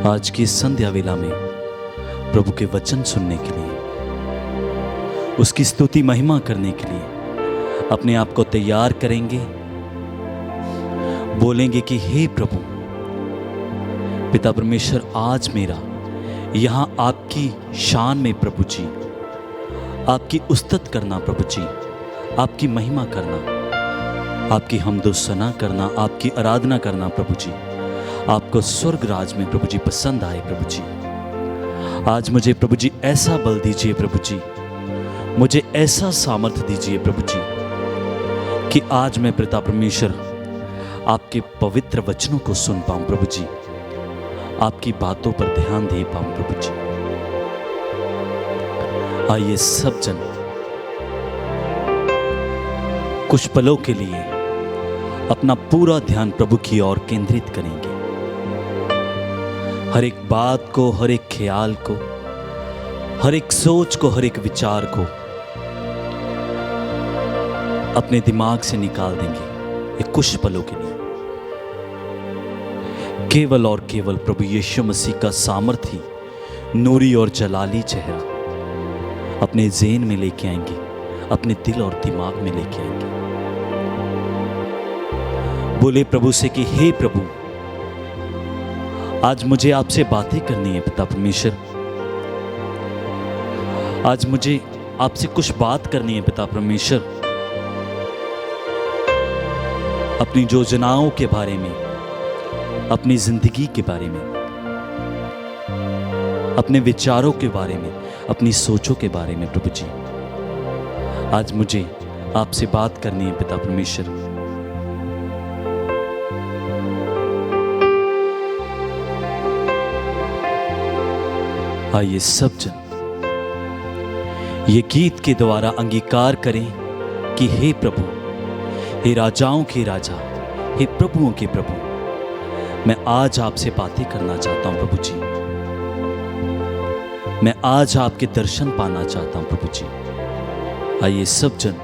आज की संध्या वेला में प्रभु के वचन सुनने के लिए, उसकी स्तुति महिमा करने के लिए अपने आप को तैयार करेंगे। बोलेंगे कि हे प्रभु पिता परमेश्वर, आज मेरा यहाँ आपकी शान में प्रभु जी, आपकी उस्तत करना प्रभु जी, आपकी महिमा करना, आपकी हमदो सना करना, आपकी आराधना करना प्रभु जी, आपको स्वर्ग राज में प्रभु जी पसंद आए प्रभु जी। आज मुझे प्रभु जी ऐसा बल दीजिए प्रभु जी, मुझे ऐसा सामर्थ्य दीजिए प्रभु जी कि आज मैं पिता परमेश्वर आपके पवित्र वचनों को सुन पाऊं प्रभु जी, आपकी बातों पर ध्यान दे पाऊं प्रभु जी। आइए सब जन कुछ पलों के लिए अपना पूरा ध्यान प्रभु की ओर केंद्रित करेंगे। हर एक बात को, हर एक ख्याल को, हर एक सोच को, हर एक विचार को अपने दिमाग से निकाल देंगे एक कुछ पलों के लिए। केवल और केवल प्रभु यीशु मसीह का सामर्थी, नूरी और जलाली चेहरा अपने ज़हन में लेके आएंगे, अपने दिल और दिमाग में लेके आएंगे। बोले प्रभु से कि हे प्रभु, आज मुझे आपसे बातें करनी है पिता परमेश्वर। आज मुझे आपसे कुछ बात करनी है पिता परमेश्वर, अपनी योजनाओं के बारे में, अपनी जिंदगी के बारे में, अपने विचारों के बारे में, अपनी सोचों के बारे में प्रभु जी। आज मुझे आपसे बात करनी है पिता परमेश्वर। आइए सब जन ये गीत के द्वारा अंगीकार करें कि हे प्रभु, हे राजाओं के राजा, हे प्रभुओं के प्रभु, मैं आज आपसे बातें करना चाहता हूं प्रभु जी। मैं आज आपके दर्शन पाना चाहता हूं प्रभु जी। आइए सब जन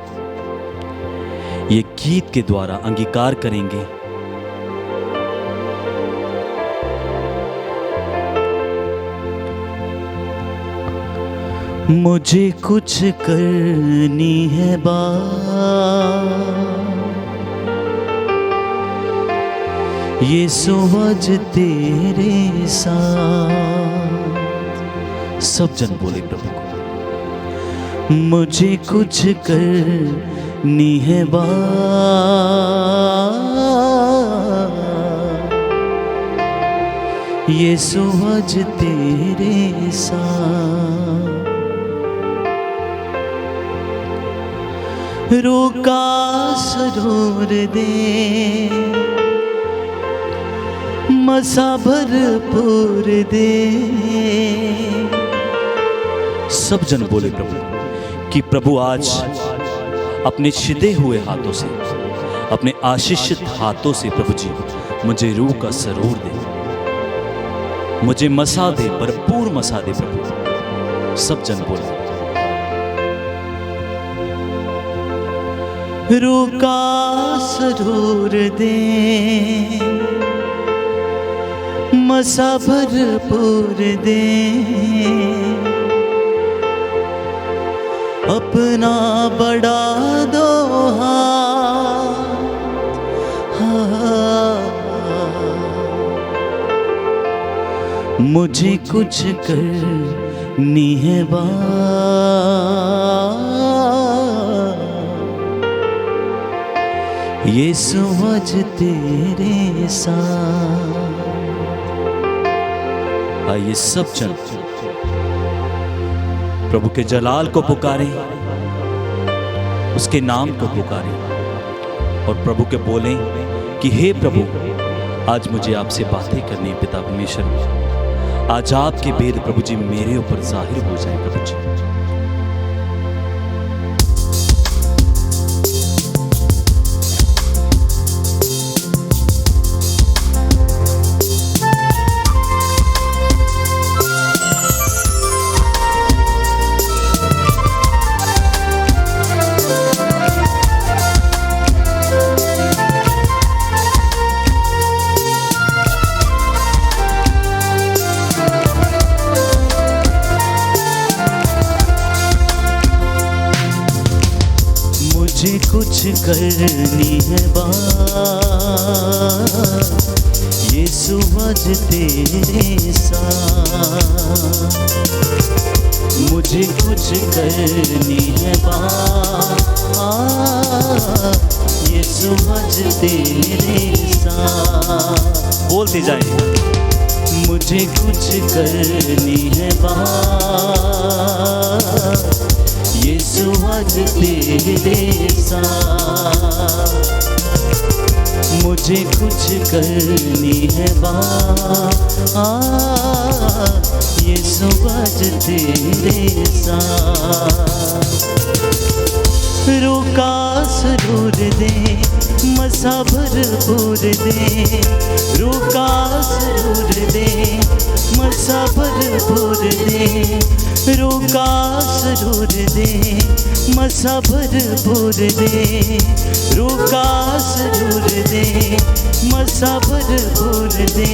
ये गीत के द्वारा अंगीकार करेंगे। मुझे कुछ करनी है बात, ये सोच तेरे साथ। सब जन बोले प्रभु को, मुझे कुछ करनी है बात, ये सोच तेरे साथ। रोका सरूर दे मसा भरपूर दे। सब जन बोले प्रभु कि प्रभु आज अपने छिदे हुए हाथों से, अपने आशीषित हाथों से प्रभु जी मुझे रूह का सरूर दे, मुझे मसा दे, भरपूर मसा दे प्रभु। सब जन बोले रूका सरूर दे मसा भरपूर दे, अपना बढ़ा दो हाथ, मुझे कुछ करनी है बात, ये समझ तेरे साथ। आइए सब जन प्रभु के जलाल को पुकारें, उसके नाम को पुकारें और प्रभु के बोलें कि हे प्रभु, आज मुझे आपसे बातें करनी है पिता परमेश्वर। आज आपके भेद प्रभु जी मेरे ऊपर जाहिर हो जाए प्रभु जी। मुझे कुछ करनी है बात, यीशु आज तेरे साथ। मुझे कुछ करनी है बात, यीशु आज तेरे साथ। बोलते जाए, मुझे कुछ करनी है बात, यीशु आज तेरे साथ। मुझे कुछ करनी है बात, यीशु आज तेरे साथ। रुका जरूर दे, मसा भरपूर दे, रुका जरूर दे, मसा भरपूर दे, रुका जरूर दे, मसा भरपूर दे, रुका जरूर दे, मसा भरपूर दे।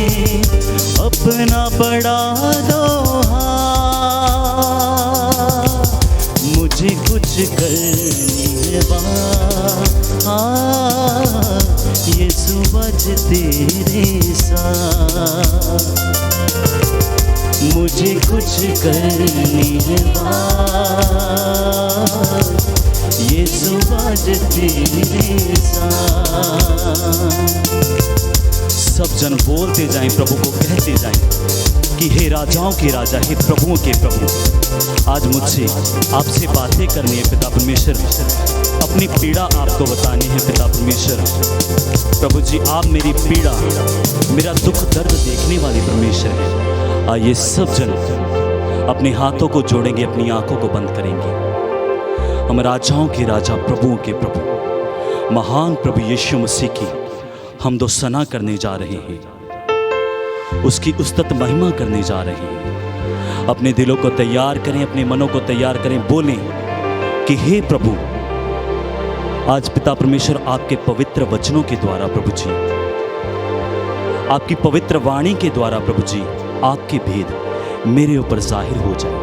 अपना बढ़ा दो हाथ, मुझे कुछ करनी है बात, यीशु आज तेरे साथ। मुझे कुछ करनी है बात, यीशु आज तेरे साथ। सब जन बोलते जाएं, प्रभु को कहते जाएं कि हे राजाओं के राजा, हे प्रभुओं के प्रभु, आज मुझसे आपसे बातें करनी है पिता परमेश्वर। अपनी पीड़ा आपको बतानी है पिता परमेश्वर। प्रभु जी, आप मेरी पीड़ा, मेरा दुख दर्द देखने वाले परमेश्वर हैं। आइए सब जन अपने हाथों को जोड़ेंगे, अपनी आंखों को बंद करेंगे। हम राजाओं के राजा, प्रभुओं के प्रभु, महान प्रभु यीशु मसीह की हम दो सना करने जा रहे हैं, उसकी उस्तत महिमा करने जा रहे हैं। अपने दिलों को तैयार करें, अपने मनों को तैयार करें, बोलें कि हे प्रभु, आज पिता परमेश्वर आपके पवित्र वचनों के द्वारा प्रभु जी, आपकी पवित्र वाणी के द्वारा प्रभु जी, आपके भेद मेरे ऊपर जाहिर हो जाए,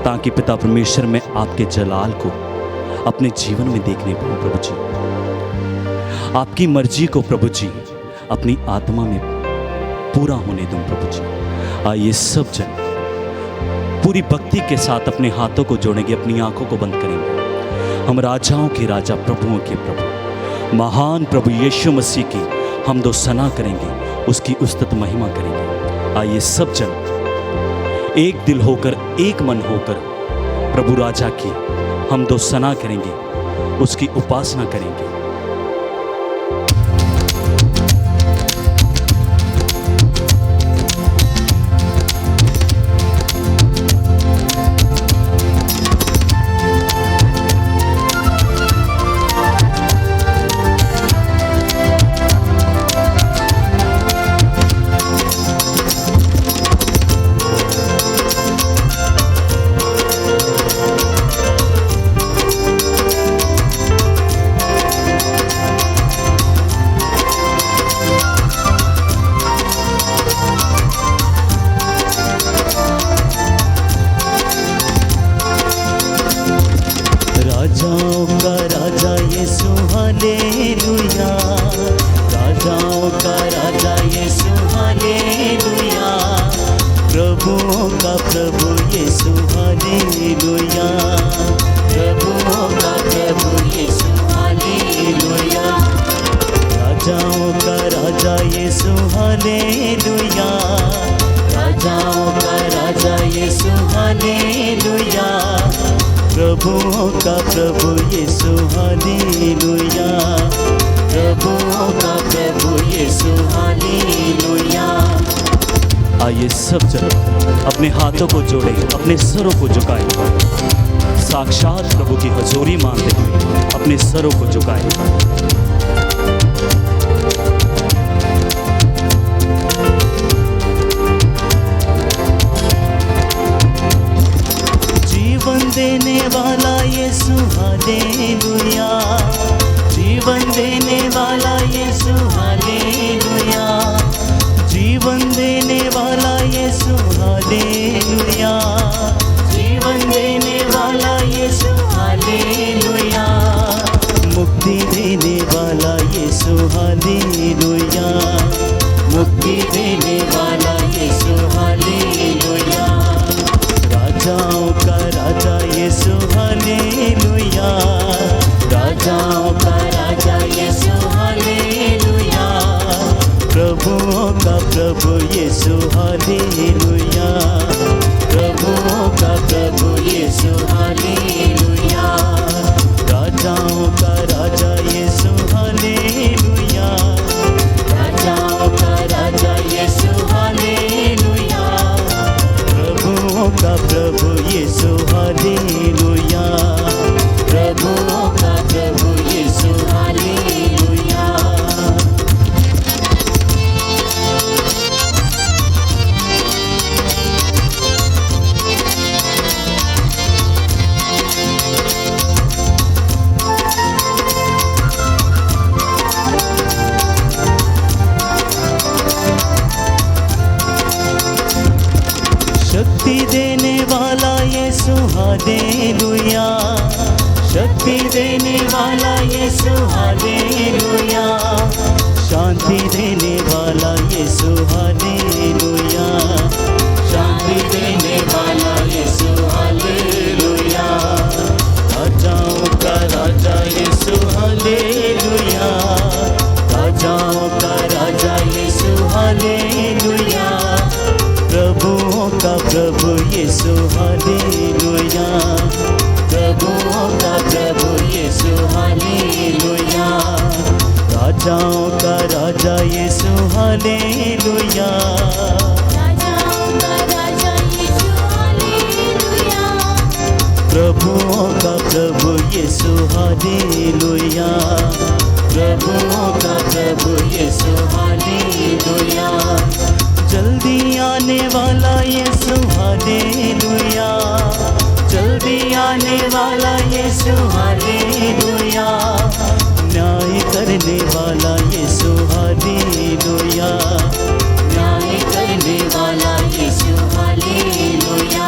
ताकि पिता परमेश्वर मैं आपके जलाल को अपने जीवन में देखने पाऊं प्रभु जी। आपकी मर्जी को प्रभु जी अपनी आत्मा में पूरा होने दूं प्रभु जी। आइए सब जन पूरी भक्ति के साथ अपने हाथों को जोड़ेंगे, अपनी आंखों को बंद करेंगे। हम राजाओं के राजा, प्रभुओं के प्रभु, महान प्रभु यीशु मसीह की हम दो सना करेंगे, उसकी उस्तत महिमा करेंगे। आइए सब जन एक दिल होकर, एक मन होकर प्रभु राजा की हम दो सना करेंगे, उसकी उपासना करेंगे। राजाओं का राजा यीशु हालेलुया, राजाओं का राजा यीशु हालेलुया, प्रभुओं का प्रभु यीशु हालेलुया, प्रभुओं का प्रभु यीशु हालेलुया, राजाओं का राजा यीशु हालेलुया, राजाओं का राजा यीशु हालेलुया, प्रभुओं का प्रभु यीशु हालेलुया, प्रभुओं का प्रभु यीशु हालेलुया। आइए सब जन अपने हाथों को जोड़ें, अपने सरों को झुकाएं, साक्षात प्रभु की हजूरी मानते हुए अपने सरों को झुकाएं। देने वाला यीशु हालेलुया, जीवन देने वाला यीशु हालेलुया, जीवन देने वाला यीशु हालेलुया, जीवन देने वाला यीशु हालेलुया, यीशु हालेलुया, प्रभुओं का प्रभु यीशु हालेलुया, राजाओं का राजा यीशु हालेलुया, राजाओं का राजा यीशु हालेलुया, प्रभुओं का प्रभु यीशु हालेलुया, प्रभुओं का प्रभु यीशु हालेलुया। शक्ति देने वाला यीशु हालेलुया, शक्ति देने वाला यीशु हालेलुया, शांति देने वाला यीशु हालेलुया, शांति देने वाला यीशु हालेलुया, राजाओं का राजा यीशु हालेलुया, राजाओं का राजा यीशु हालेलुया, प्रभुओं का प्रभु यीशु हालेलुया, प्रभुओं का प्रभु यीशु हालेलुया, राजाओं का राजा यीशु हालेलुया, राजाओं का राजा यीशु हालेलुया, प्रभुओं का प्रभु यीशु हालेलुया, प्रभुओं का प्रभु यीशु हालेलुया, जल्दी आने वाला यीशु हालेलुया, जल्दी आने वाला यीशु हालेलुया, न्याय करने वाला यीशु हालेलुया, न्याय करने वाला यीशु हालेलुया,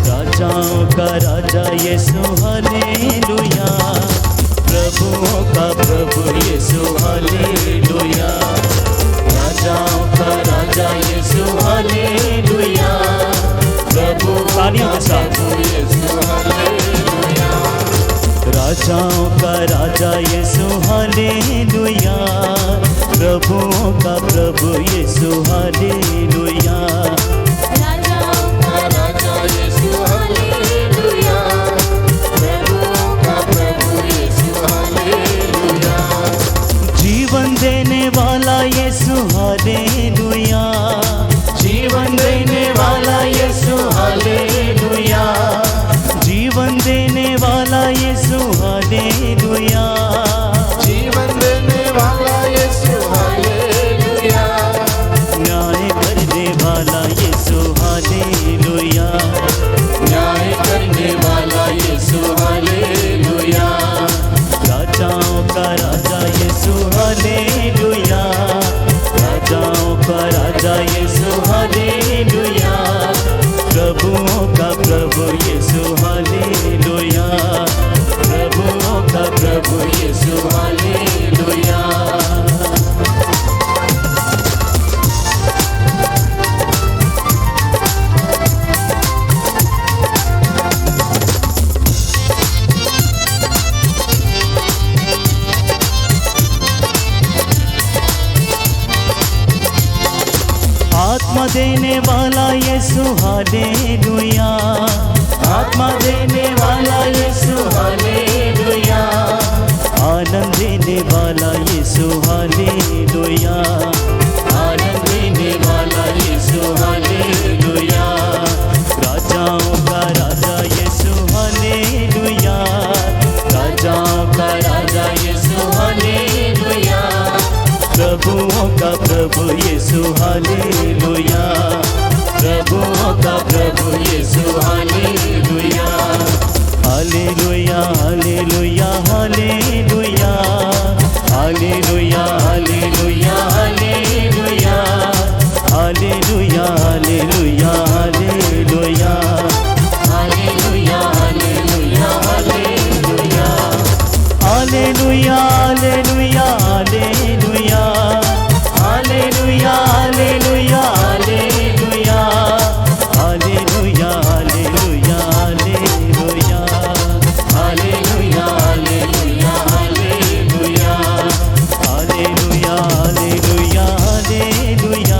राजाओं का राजा यीशु हालेलुया, प्रभुओं का प्रभु यीशु हालेलुया, राजाओं का राजा यीशु हालेलुया, प्रभु तालियों के साथ यीशु हालेलुया, राजाओं का राजा यीशु हालेलुया, प्रभुओं का प्रभु यीशु हालेलुया, राजाओं का राजा यीशु हालेलुया, प्रभुओं का प्रभु यीशु हालेलुया, जीवन देने वाला यीशु हालेलुया, जीवन देने वाला यीशु हालेलुया, जीवन देने वाला यीशु हालेलुया, जीवन देने वाला यीशु हालेलुया, न्याय करने वाला यीशु हालेलुया, न्याय करने वाला यीशु हालेलुया, राजाओं का राजा यीशु हालेलुया, राजाओं का राजा यीशु हालेलुया, प्रभुओं का प्रभु यीशु हालेलुया, प्रभुओं का प्रभु यीशु हालेलुया। आत्मा देने वाला यीशु हालेलुया, आत्मा देने वाला यीशु हालेलुया, आनंद देने वाला यीशु हालेलुया, आनंद देने वाला यीशु हालेलुया, राजाओं का राजा यीशु हालेलुया, राजाओं का राजा यीशु हालेलुया, प्रभुओं का प्रभु यीशु हालेलुया, प्रभुओं का प्रभु यीशु हालेलुया, हालेलुया हालेलुया हालेलुया, हालेलुया हालेलुया हालेलुया, हालेलुया हालेलुया हालेलुया, हालेलुया हालेलुया हालेलुया, हालेलुया हालेलुया हालेलुया, हालेलुया हालेलुया हालेलुया, हालेलुया हालेलुया हालेलुया, हालेलुया हालेलुया हालेलुया, हालेलुया हालेलुया हालेलुया,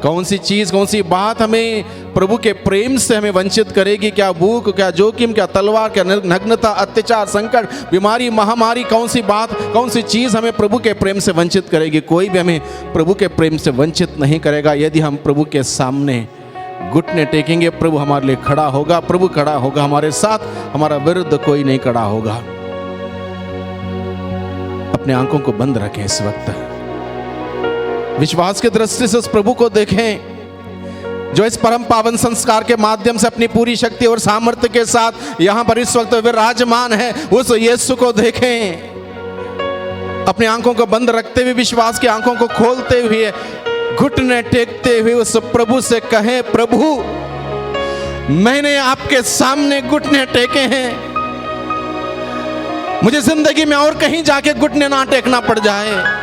कौन सी चीज, कौन सी बात हमें प्रभु के प्रेम से हमें वंचित करेगी? क्या भूख, क्या जोखिम, क्या तलवार, क्या नग्नता, अत्याचार, संकट, बीमारी, महामारी, कौन सी बात, कौन सी चीज हमें प्रभु के प्रेम से वंचित करेगी? कोई भी हमें प्रभु के प्रेम से वंचित नहीं करेगा। यदि हम प्रभु के सामने घुटने टेकेंगे, प्रभु हमारे लिए खड़ा होगा, प्रभु खड़ा होगा हमारे साथ, हमारा विरुद्ध कोई नहीं खड़ा होगा। अपने आंखों को बंद रखें इस वक्त, विश्वास की दृष्टि से उस प्रभु को देखें जो इस परम पावन संस्कार के माध्यम से अपनी पूरी शक्ति और सामर्थ्य के साथ यहां पर इस वक्त विराजमान है। उस यीशु को देखें, अपनी आंखों को बंद रखते हुए, विश्वास की आंखों को खोलते हुए, घुटने टेकते हुए उस प्रभु से कहें, प्रभु मैंने आपके सामने घुटने टेके हैं, मुझे जिंदगी में और कहीं जाके घुटने ना टेकना पड़ जाए।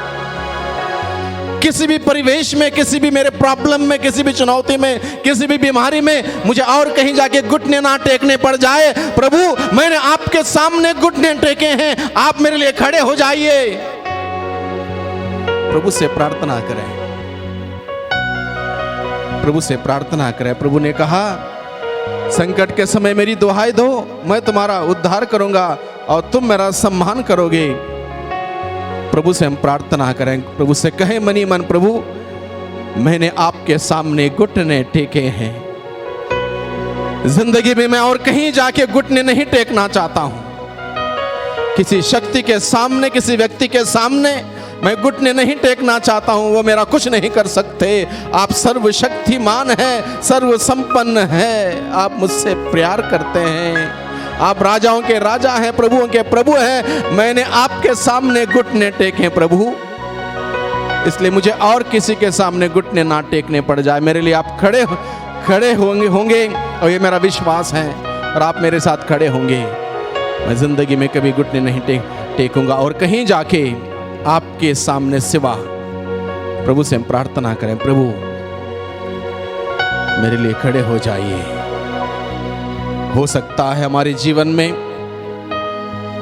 किसी भी परिवेश में, किसी भी मेरे प्रॉब्लम में, किसी भी चुनौती में, किसी भी बीमारी में मुझे और कहीं जाके घुटने ना टेकने पड़ जाए। प्रभु मैंने आपके सामने घुटने टेके हैं, आप मेरे लिए खड़े हो जाइए। प्रभु से प्रार्थना करें, प्रभु से प्रार्थना करें। प्रभु ने कहा, संकट के समय मेरी दुहाई दो, मैं तुम्हारा उद्धार करूंगा और तुम मेरा सम्मान करोगे। प्रभु से हम प्रार्थना करें, प्रभु से कहें मनी मन, प्रभु मैंने आपके सामने घुटने टेके हैं, जिंदगी में मैं और कहीं जाके घुटने नहीं टेकना चाहता हूं। किसी शक्ति के सामने, किसी व्यक्ति के सामने मैं घुटने नहीं टेकना चाहता हूं, वो मेरा कुछ नहीं कर सकते। आप सर्वशक्तिमान हैं, सर्व संपन्न है, आप मुझसे प्यार करते हैं, आप राजाओं के राजा हैं, प्रभुओं के प्रभु हैं। मैंने आपके सामने घुटने टेके प्रभु, इसलिए मुझे और किसी के सामने घुटने ना टेकने पड़ जाए। मेरे लिए आप खड़े होंगे और ये मेरा विश्वास है, और आप मेरे साथ खड़े होंगे। मैं जिंदगी में कभी घुटने नहीं टेकूंगा और कहीं जाके आपके सामने सिवा। प्रभु से हम प्रार्थना करें, प्रभु मेरे लिए खड़े हो जाइए। हो सकता है हमारे जीवन में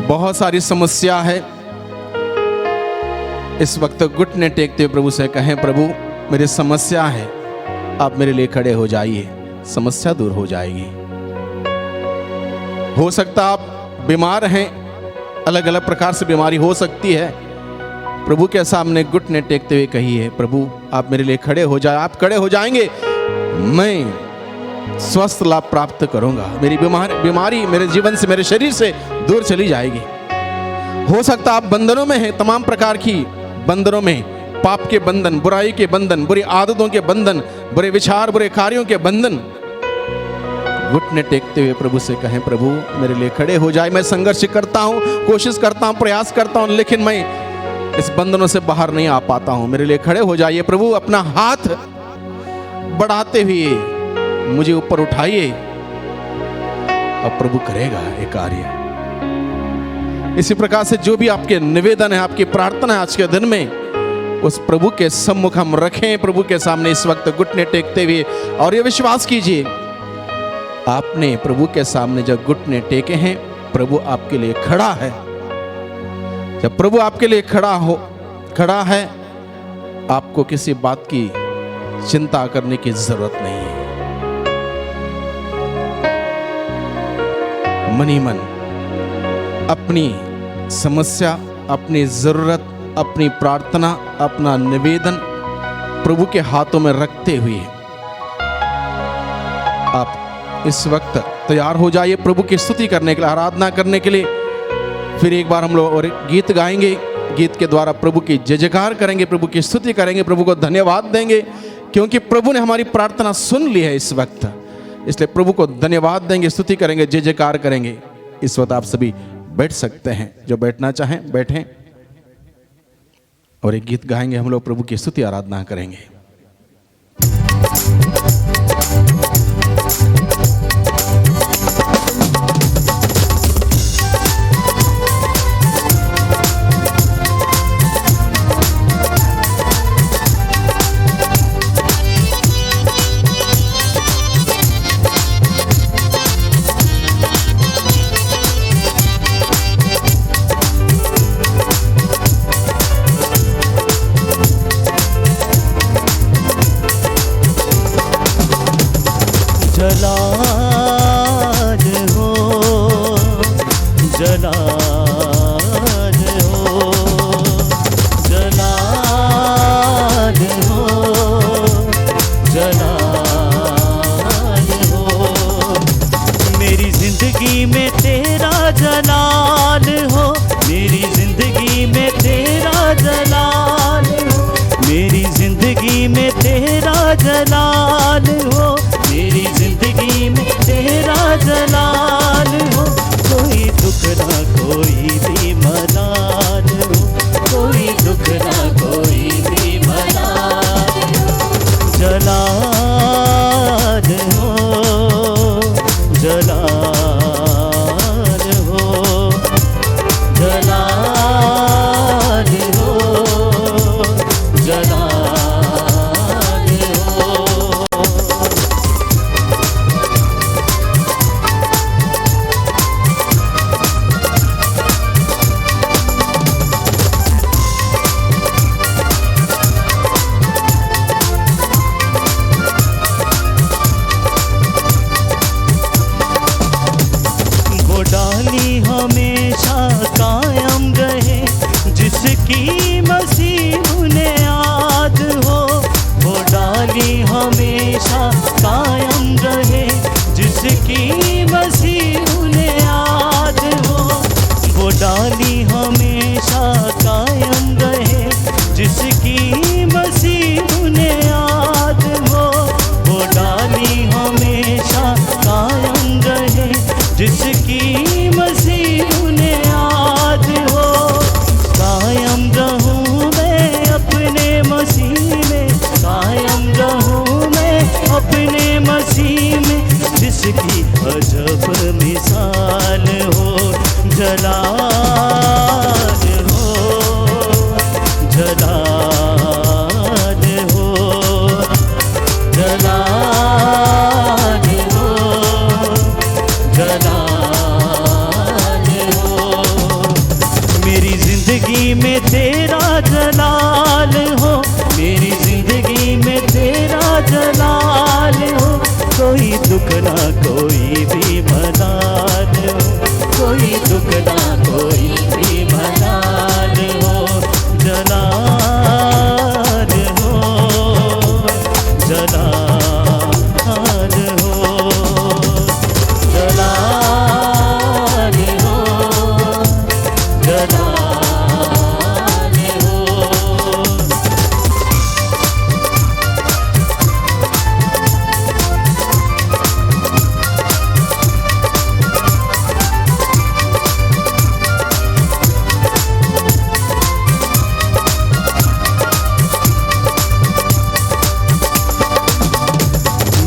बहुत सारी समस्या है, इस वक्त घुटने टेकते हुए प्रभु से कहें, प्रभु मेरी समस्या है, आप मेरे लिए खड़े हो जाइए, समस्या दूर हो जाएगी। हो सकता आप बीमार हैं, अलग अलग प्रकार से बीमारी हो सकती है। प्रभु के सामने घुटने टेकते हुए कहिए, प्रभु आप मेरे लिए खड़े हो जाए। आप खड़े हो जाएंगे, मैं स्वस्थ लाभ प्राप्त करूंगा, मेरी बीमारी मेरे जीवन से, मेरे शरीर से दूर चली जाएगी। हो सकता आप बंधनों में हैं, तमाम प्रकार की बंधनों में, पाप के बंधन, बुराई के बंधन, बुरी आदतों के बंधन, बुरे विचार, बुरे कार्यों के बंधन। घुटने टेकते हुए प्रभु से कहें, प्रभु मेरे लिए खड़े हो जाए। मैं संघर्ष करता हूं, कोशिश करता हूं, प्रयास करता हूं, लेकिन मैं इस बंधनों से बाहर नहीं आ पाता हूं, मेरे लिए खड़े हो जाइए। प्रभु अपना हाथ बढ़ाते हुए मुझे ऊपर उठाइए, और प्रभु करेगा ये कार्य। इसी प्रकार से जो भी आपके निवेदन है, आपकी प्रार्थना है आज के दिन में, उस प्रभु के सम्मुख हम रखें, प्रभु के सामने इस वक्त घुटने टेकते हुए। और ये विश्वास कीजिए, आपने प्रभु के सामने जब घुटने टेके हैं, प्रभु आपके लिए खड़ा है। जब प्रभु आपके लिए खड़ा है, आपको किसी बात की चिंता करने की जरूरत नहीं है। मनी मन अपनी समस्या, अपनी जरूरत, अपनी प्रार्थना, अपना निवेदन प्रभु के हाथों में रखते हुए आप इस वक्त तैयार हो जाइए प्रभु की स्तुति करने के लिए, आराधना करने के लिए। फिर एक बार हम लोग और गीत गाएंगे, गीत के द्वारा प्रभु की जय जयकार करेंगे, प्रभु की स्तुति करेंगे, प्रभु को धन्यवाद देंगे, क्योंकि प्रभु ने हमारी प्रार्थना सुन ली है इस वक्त। इसलिए प्रभु को धन्यवाद देंगे, स्तुति करेंगे, जय जयकार करेंगे। इस वक्त आप सभी बैठ सकते हैं, जो बैठना चाहें बैठें, और एक गीत गाएंगे हम लोग, प्रभु की स्तुति आराधना करेंगे। जलाल हो, मेरी जिंदगी में तेरा जलाल हो। कोई दुख ना कोई भी मलाल हो, कोई दुख ना कोई भी मलाल हो। जलाल हो, जलाल हो, जलाल हो, जलाल हो। वो डाली हमेशा कायम रहे, जिसकी मसीह ने याद हो। वो डाली हमेशा कायम रहे, जिसकी मसीह ने याद हो। वो डाली हमेशा कायम रहे, जिसकी मसीह ने याद हो। वो डाली हमेशा कायम रहे, जिसकी मसीह ने याद हो। कायम रहूं मैं अपने मसीह में, कायम रहूं मैं अपने मसीह में, जिसकी अजब मिसाल हो। जलाल हो, जलाल हो, जलाल हो, जलाल हो। मेरी जिंदगी में तेरा जलाल हो, मेरी जिंदगी में तेरा जलाल हो। कोई दुख ना कोई भी मलाल हो, कोई दुख ना कोई भी मलाल हो। जलाल हो, जलाल हो, जलाल हो, जलाल हो।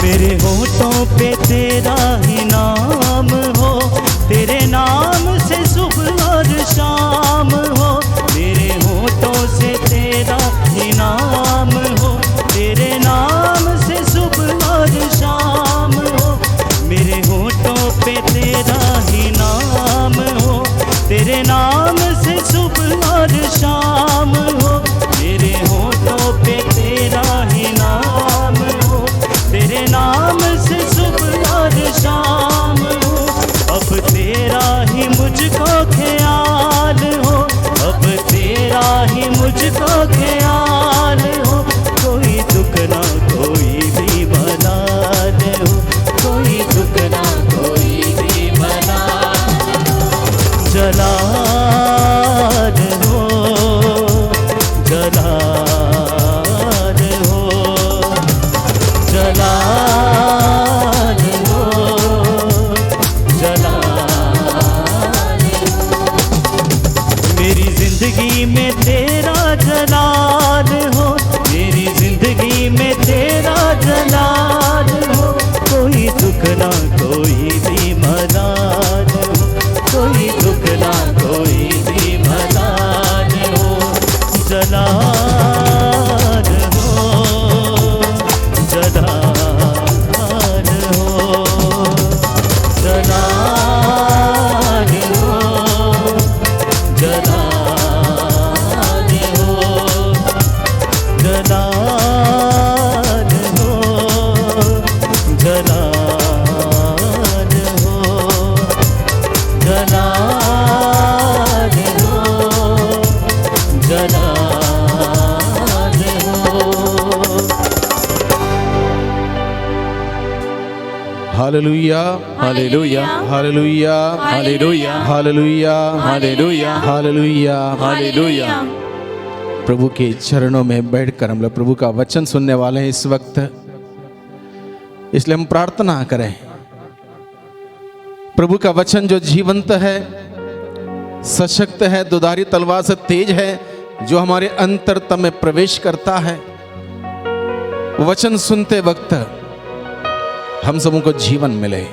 मेरे होठों पे तेरा ही नाम हो, तेरे नाम से सुबह और शाम हो। मेरे होठों से तेरा ही नाम हो, तेरे नाम से सुबह और शाम हो। मेरे होठों पे तेरा ही नाम हो, तेरे नाम से सुबह और शाम हो। मेरे होठों पे तेरा ही नाम हो, तेरे नाम से सुबह और शाम हो। अब तेरा ही मुझको ख्याल हो, अब तेरा ही मुझको ख्याल हो। कोई दुख ना कोई भी मलाल हो, कोई दुख ना कोई भी मलाल हो। जलाल हो, जलाल हो, जलाल हो, जलाल हो। मेरी जिंदगी में तेरा जलाल हो, मेरी जिंदगी में तेरा जलाल हो। कोई दुख ना कोई भी मलाल हो, कोई दुख ना कोई भी मलाल हो। जलाल हो, जलाल हो, जलाल हो, जलाल हो, जलाल हो, जलाल हो, जलाल हो, जलाल हो। हालेलुया, हालेलुया, हालेलुया, हालेलुया, हालेलुया, हालेलुया, हालेलुया। हालेलुया। प्रभु के चरणों में बैठकर हम लोग प्रभु का वचन सुनने वाले हैं। इस वक्त इसलिए हम प्रार्थना करें, प्रभु का वचन जो जीवंत है, सशक्त है, दुधारी तलवार से तेज है, जो हमारे अंतरतम में प्रवेश करता है, वचन सुनते वक्त हम सबों को जीवन मिले,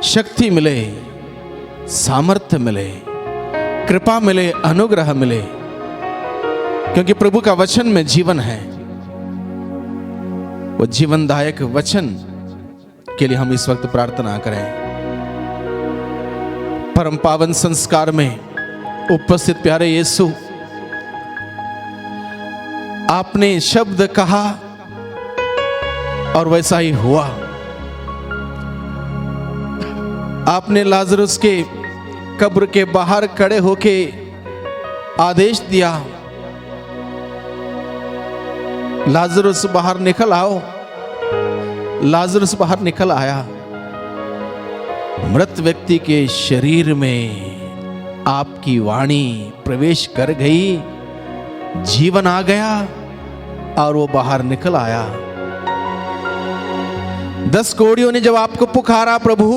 शक्ति मिले, सामर्थ्य मिले, कृपा मिले, अनुग्रह मिले, क्योंकि प्रभु का वचन में जीवन है। वो जीवनदायक वचन के लिए हम इस वक्त प्रार्थना करें। परम पावन संस्कार में उपस्थित प्यारे यीशु, आपने शब्द कहा और वैसा ही हुआ। आपने लाजरुस के कब्र के बाहर खड़े होके आदेश दिया, लाजरुस बाहर निकल आओ। लाजरुस बाहर निकल आया। मृत व्यक्ति के शरीर में आपकी वाणी प्रवेश कर गई, जीवन आ गया और वो बाहर निकल आया। 10 कोड़ियों ने जब आपको पुकारा, प्रभु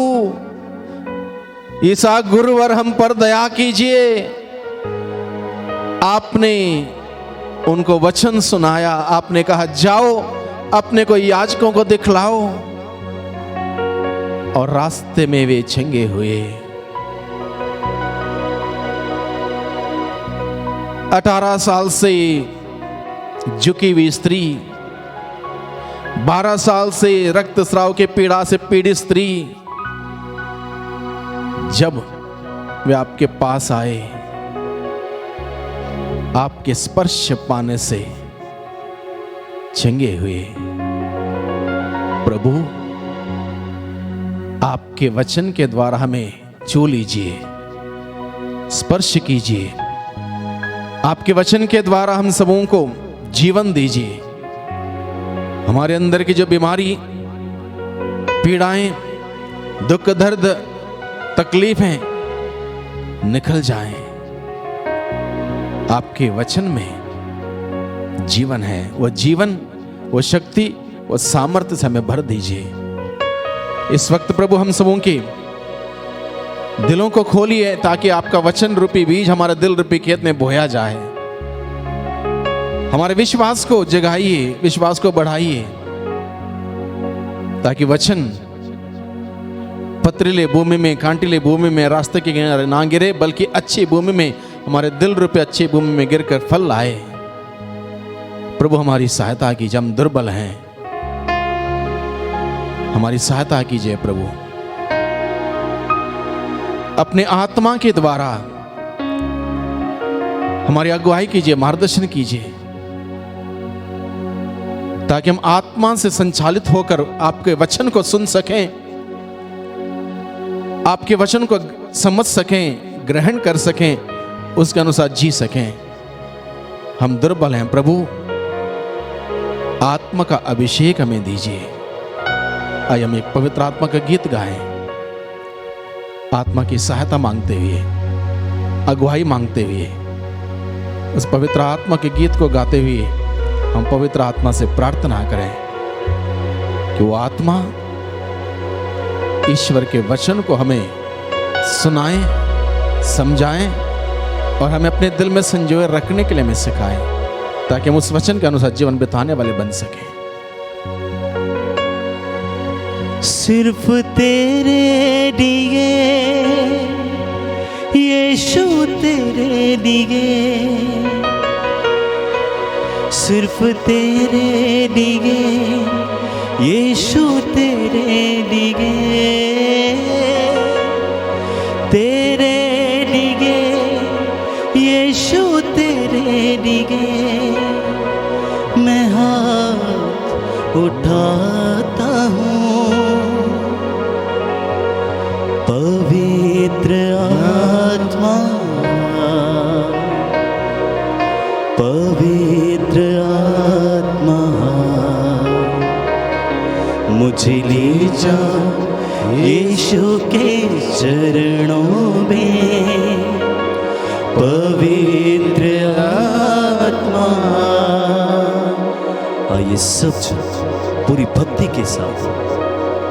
ईसा गुरुवर हम पर दया कीजिए, आपने उनको वचन सुनाया। आपने कहा जाओ अपने को याजकों को दिखलाओ, और रास्ते में वे चंगे हुए। 18 साल से झुकी हुई स्त्री, 12 साल से रक्तस्राव के पीड़ा से पीड़ित स्त्री, जब वे आपके पास आए, आपके स्पर्श पाने से चंगे हुए। प्रभु आपके वचन के द्वारा हमें छू लीजिए, स्पर्श कीजिए। आपके वचन के द्वारा हम सबों को जीवन दीजिए। हमारे अंदर की जो बीमारी, पीड़ाएं, दुख, दर्द, तकलीफें निकल जाएं। आपके वचन में जीवन है। वो जीवन, वो शक्ति, वो सामर्थ्य से हमें भर दीजिए। इस वक्त प्रभु हम सबों के दिलों को खोलिए, ताकि आपका वचन रूपी बीज हमारे दिल रूपी खेत में बोया जाए। हमारे विश्वास को जगाइए, विश्वास को बढ़ाइए, ताकि वचन पथरीले भूमि में, कांटीले भूमि में, रास्ते के किनारे ना गिरे, बल्कि अच्छी भूमि में, हमारे दिल रूपी अच्छी भूमि में गिरकर फल लाए। प्रभु हमारी सहायता कीजिए, हम दुर्बल हैं, हमारी सहायता कीजिए प्रभु। अपने आत्मा के द्वारा हमारी अगुवाई कीजिए, मार्गदर्शन कीजिए, ताकि हम आत्मा से संचालित होकर आपके वचन को सुन सकें, आपके वचन को समझ सकें, ग्रहण कर सकें, उसके अनुसार जी सकें। हम दुर्बल हैं प्रभु, आत्मा का अभिषेक हमें दीजिए। आइए हम एक पवित्र आत्मा का गीत गाएं, आत्मा की सहायता मांगते हुए, अगुवाई मांगते हुए। उस पवित्र आत्मा के गीत को गाते हुए हम पवित्र आत्मा से प्रार्थना करें कि वो आत्मा ईश्वर के वचन को हमें सुनाएं, समझाएं और हमें अपने दिल में संजोए रखने के लिए हमें सिखाएं, ताकि हम उस वचन के अनुसार जीवन बिताने वाले बन सकें। सिर्फ तेरे लिए यीशु, तेरे लिए, सिर्फ तेरे लिए यीशु, तेरे लिए, तेरे लिए यीशु, तेरे लिए मैं हाथ उठाता हूँ। पवित्र आत्मा, पवित्र आत्मा मुझे ले जा यीशु के चरणों में। पवित्र आत्मा, आइए सब पूरी भक्ति के साथ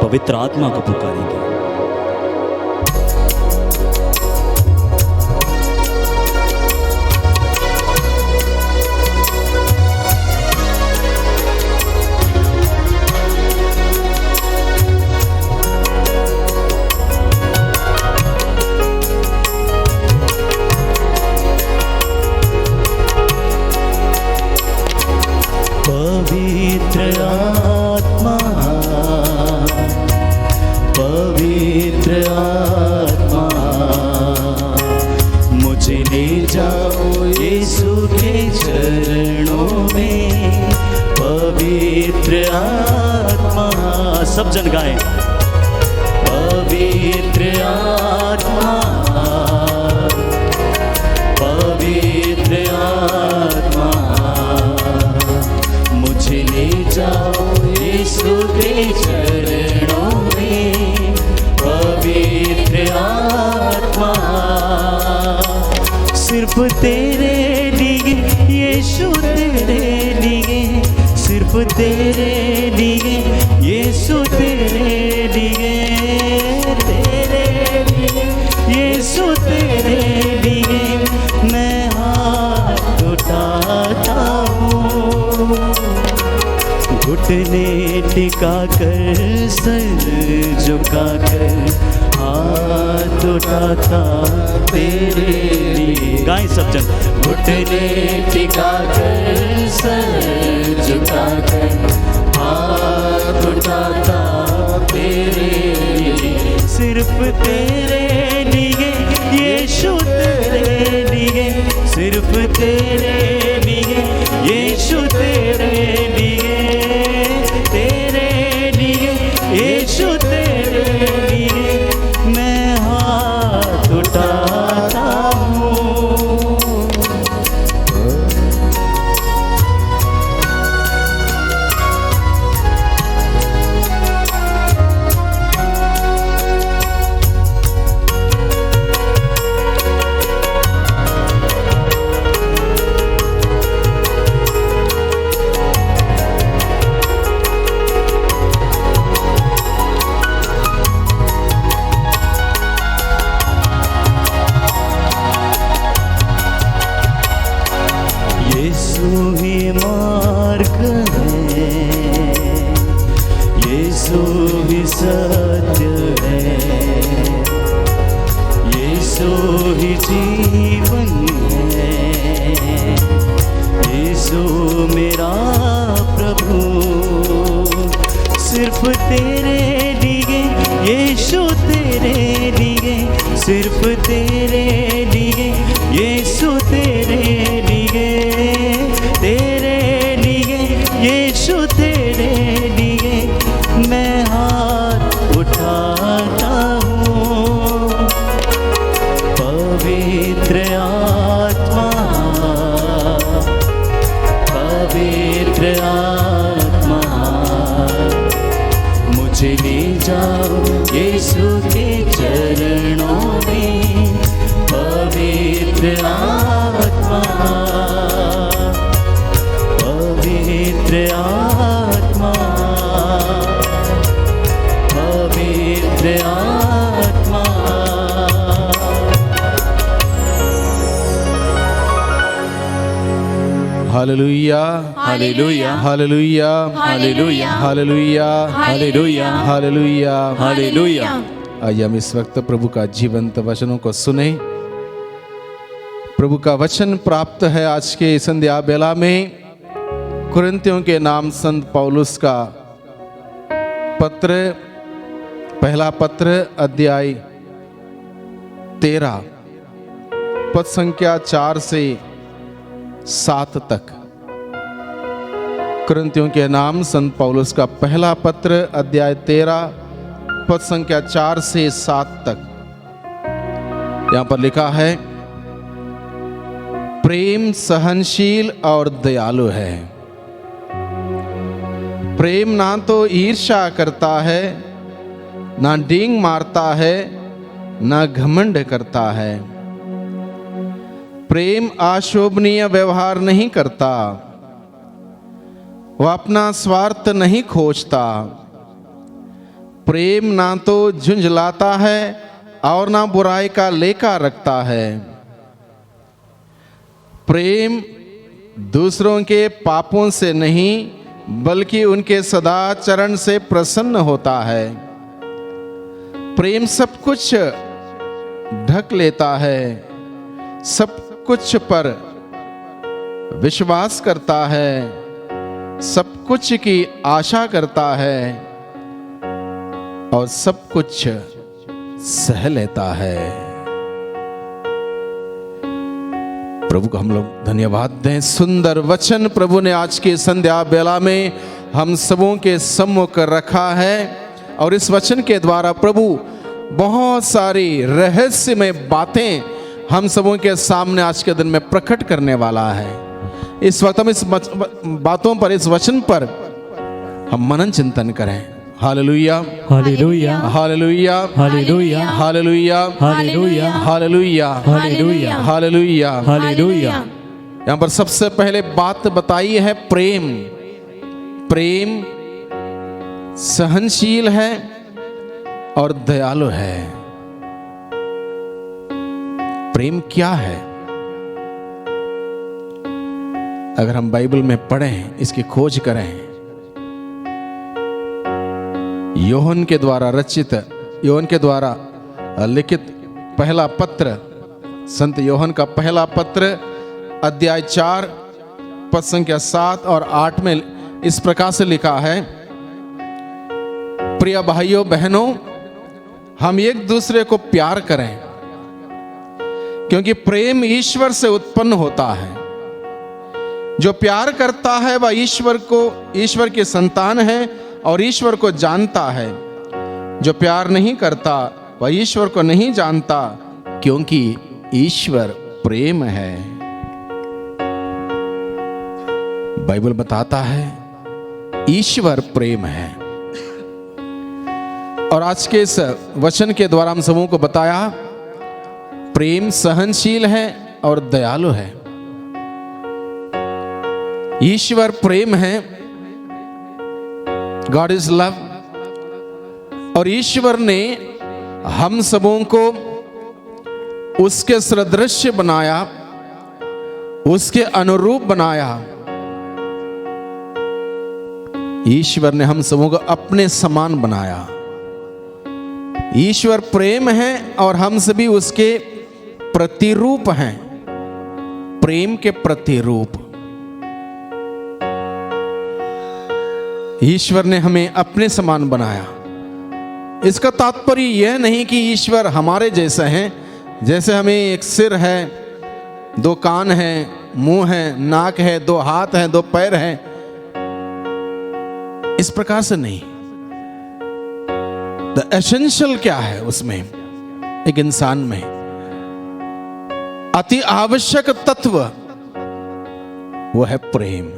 पवित्र आत्मा को पुकारेंगे। पवित्र आत्मा, पवित्र आत्मा, मुझे ले जाओ यीशु के चरणों में। पवित्र आत्मा, सब जन गाएं। पवित्र आत्मा, पवित्र आत्मा, मुझे ले जाओ यीशु के चरणों में। पवित्र आत्मा, सिर्फ तेरे लिए यीशु, तेरे लिए, सिर्फ तेरे लिए यीशु, तेरे लिए, तेरे लिए यीशु, तेरे लिए मैं हाथ उठाता हूँ। घुटने टिका कर, सर झुका कर हाथ उठाता तेरे लिए। गाएं सब जन। घुटने टिका कर, सर झुका कर हाथ उठाता तेरे लिए। सिर्फ तेरे लिए यीशु, तेरे लिए, सिर्फ तेरे लिए यीशु, तेरे लिए, तेरे लिए यीशु, तेरे लिए मैं हाथ उठाता हूँ। यीशु ही मार्ग है, यीशु ही सत्य है, यीशु ही जीवन है, यीशु मेरा प्रभु। सिर्फ तेरे लिए यीशु, तेरे लिए, सिर्फ तेरे लिए यीशु, तेरे लिए, तेरे लिए यीशु, तेरे लिए मैं हाथ उठाता हूँ। पवित्र आत्मा, पवित्र आत्मा, मुझे ले जाओ यीशु के चरणों में। पवित्र आत्मा, पवित्र आत्मा, पवित्र आत्मा। हालेलुया, हालेलुया, हालेलुया, हालेलुया, हालेलुया, हालेलुया, हालेलुया, हालेलुया। आइए हम इस वक्त प्रभु का जीवंत वचनों को सुने। प्रभु का वचन प्राप्त है आज के संध्या बेला में कुरिन्थियों के नाम संत पौलुस का पत्र, पहला पत्र, अध्याय 13, पद संख्या 4 से 7 तक। कुरिन्थियों के नाम संत पौलुस का पहला पत्र, अध्याय 13, पद संख्या 4 से 7 तक। यहां पर लिखा है, प्रेम सहनशील और दयालु है। प्रेम ना तो ईर्ष्या करता है, ना डींग मारता है, ना घमंड करता है। प्रेम अशोभनीय व्यवहार नहीं करता, वह अपना स्वार्थ नहीं खोजता। प्रेम ना तो झुंझलाता है और ना बुराई का लेखा रखता है। प्रेम दूसरों के पापों से नहीं बल्कि उनके सदाचरण से प्रसन्न होता है। प्रेम सब कुछ ढक लेता है, सब कुछ पर विश्वास करता है, सब कुछ की आशा करता है और सब कुछ सह लेता है। प्रभु को हम लोग धन्यवाद दें। सुंदर वचन प्रभु ने आज की संध्या बेला में हम सबों के सम्मुख रखा है और इस वचन के द्वारा प्रभु बहुत सारी रहस्यमय बातें हम सबों के सामने आज के दिन में प्रकट करने वाला है। इस वक्त हम इस बातों पर, इस वचन पर हम मनन चिंतन करें। हालेलुया, हालेलुया, हालेलुया, हालेलुया, हालेलुया, हालेलुया, हालेलुया, हालेलुया, हालेलुया। हालेलुया। यहाँ पर सबसे पहले बात बताई है प्रेम। प्रेम सहनशील है और दयालु है। प्रेम क्या है? अगर हम बाइबल में पढ़ें, इसकी खोज करें, योहन के द्वारा रचित, योहन के द्वारा लिखित पहला पत्र, संत योहन का पहला पत्र अध्याय 4 पद संख्या 7 और 8 में इस प्रकार से लिखा है, प्रिय भाइयों बहनों, हम एक दूसरे को प्यार करें क्योंकि प्रेम ईश्वर से उत्पन्न होता है। जो प्यार करता है वह ईश्वर की संतान है और ईश्वर को जानता है। जो प्यार नहीं करता वह ईश्वर को नहीं जानता क्योंकि ईश्वर प्रेम है। बाइबल बताता है ईश्वर प्रेम है। और आज के इस वचन के द्वारा हम सबों को बताया प्रेम सहनशील है और दयालु है। ईश्वर प्रेम है, गॉड इज लव, और ईश्वर ने हम सबों को उसके सदृश बनाया, उसके अनुरूप बनाया। ईश्वर ने हम सबों को अपने समान बनाया। ईश्वर प्रेम है और हम सभी उसके प्रतिरूप हैं, प्रेम के प्रतिरूप। ईश्वर ने हमें अपने समान बनाया। इसका तात्पर्य यह नहीं कि ईश्वर हमारे जैसे हैं, जैसे हमें एक सिर है, 2 कान है, मुंह है, नाक है, 2 हाथ है, 2 पैर हैं, इस प्रकार से नहीं। द एसेंशियल क्या है उसमें, एक इंसान में अति आवश्यक तत्व वो है प्रेम।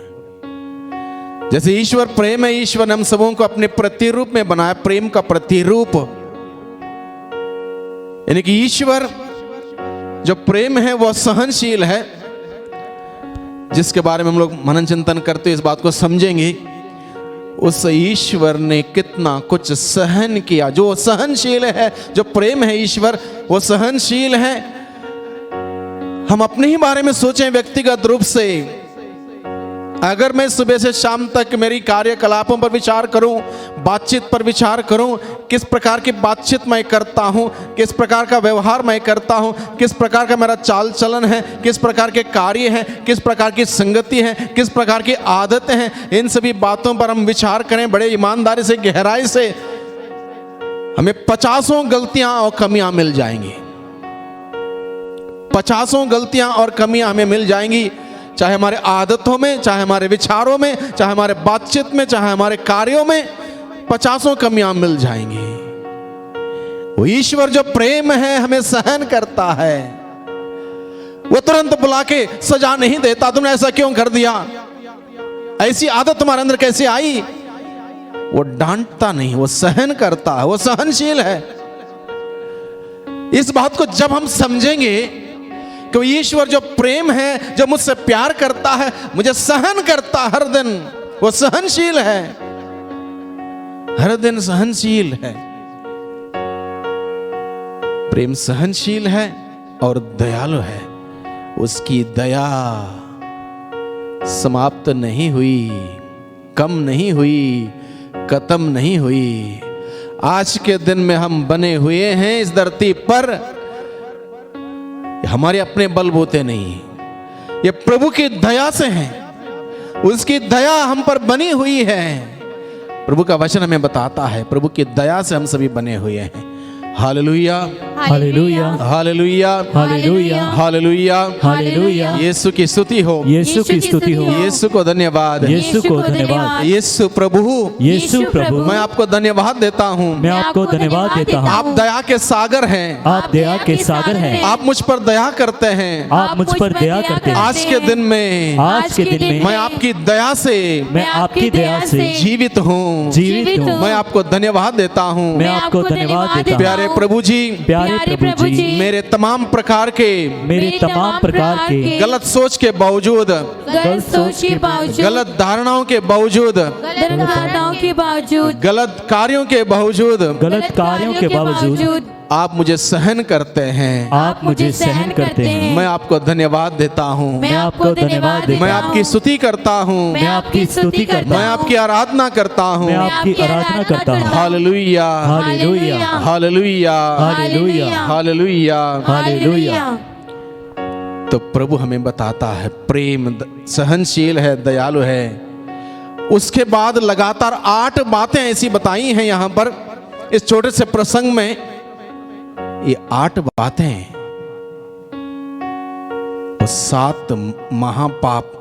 जैसे ईश्वर प्रेम है, ईश्वर ने हम सबों को अपने प्रतिरूप में बनाया, प्रेम का प्रतिरूप। यानी कि ईश्वर जो प्रेम है वह सहनशील है, जिसके बारे में हम लोग मनन चिंतन करते इस बात को समझेंगे उस ईश्वर ने कितना कुछ सहन किया। जो सहनशील है, जो प्रेम है ईश्वर, वो सहनशील है। हम अपने ही बारे में सोचें व्यक्तिगत रूप से। अगर मैं सुबह से शाम तक मेरी कार्यकलापों पर विचार करूं, बातचीत पर विचार करूं, किस प्रकार की बातचीत मैं करता हूं, किस प्रकार का व्यवहार मैं करता हूं, किस प्रकार का मेरा चाल चलन है, किस प्रकार के कार्य हैं, किस प्रकार की संगति है, किस प्रकार की आदतें हैं, इन सभी बातों पर हम विचार करें बड़े ईमानदारी से, गहराई से, हमें 50 गलतियां और कमियां मिल जाएंगी। 50 गलतियां और कमियां हमें मिल जाएंगी, चाहे हमारे आदतों में, चाहे हमारे विचारों में, चाहे हमारे बातचीत में, चाहे हमारे कार्यों में 50 कमियां मिल जाएंगी। वो ईश्वर जो प्रेम है हमें सहन करता है। वो तुरंत बुला के सजा नहीं देता, तुमने ऐसा क्यों कर दिया, ऐसी आदत तुम्हारे अंदर कैसे आई। वो डांटता नहीं, वो सहन करता है, वो सहनशील है। इस बात को जब हम समझेंगे कि ईश्वर जो प्रेम है, जो मुझसे प्यार करता है, मुझे सहन करता हर दिन, वो सहनशील है, हर दिन सहनशील है। प्रेम सहनशील है और दयालु है। उसकी दया समाप्त नहीं हुई, कम नहीं हुई, खत्म नहीं हुई। आज के दिन में हम बने हुए हैं इस धरती पर, हमारे अपने बलबूते नहीं, ये प्रभु की दया से हैं। उसकी दया हम पर बनी हुई है। प्रभु का वचन हमें बताता है प्रभु की दया से हम सभी बने हुए हैं। हालेलुया, हालेलुया, हालेलुया, हालेलुया, हालेलुया, हालेलुया। यीशु की स्तुति हो, यीशु की स्तुति हो, यीशु को धन्यवाद, यीशु को धन्यवाद, यीशु प्रभु, यीशु प्रभु। मैं आपको धन्यवाद देता हूँ। मैं आपको धन्यवाद देता हूँ। आप दया के सागर हैं, आप दया के सागर हैं। आप मुझ पर दया करते हैं। आप मुझ पर दया करते हैं। आज के दिन में, आज के दिन में मैं आपकी दया से मैं आपकी दया से जीवित हूँ, जीवित हूँ। मैं आपको धन्यवाद देता हूँ। मैं आपको धन्यवाद देता हूँ। प्यारे प्रभु जी, प्यारे प्रभु जी, मेरे तमाम प्रकार के गलत सोच के बावजूद, गलत धारणाओं के बावजूद, गलत कार्यों के बावजूद आप मुझे सहन करते हैं। आप मुझे सहन करते हैं। मैं आपको धन्यवाद देता हूँ। मैं आपको धन्यवाद देता मैं हूँ। आपकी स्तुति करता हूँ। मैं आपकी स्तुति करता मैं हूँ। आपकी आराधना करता हूँ। मैं आपकी आराधना करता हूँ। हालेलुया, हालेलुया, हालेलुया, हालेलुया, हालेलुया, हालेलुया। तो प्रभु हमें बताता है प्रेम सहनशील है, दयालु है। उसके बाद लगातार 8 बातें ऐसी बताई हैं यहाँ पर इस छोटे से प्रसंग में। ये 8 बातें वो 7 महापाप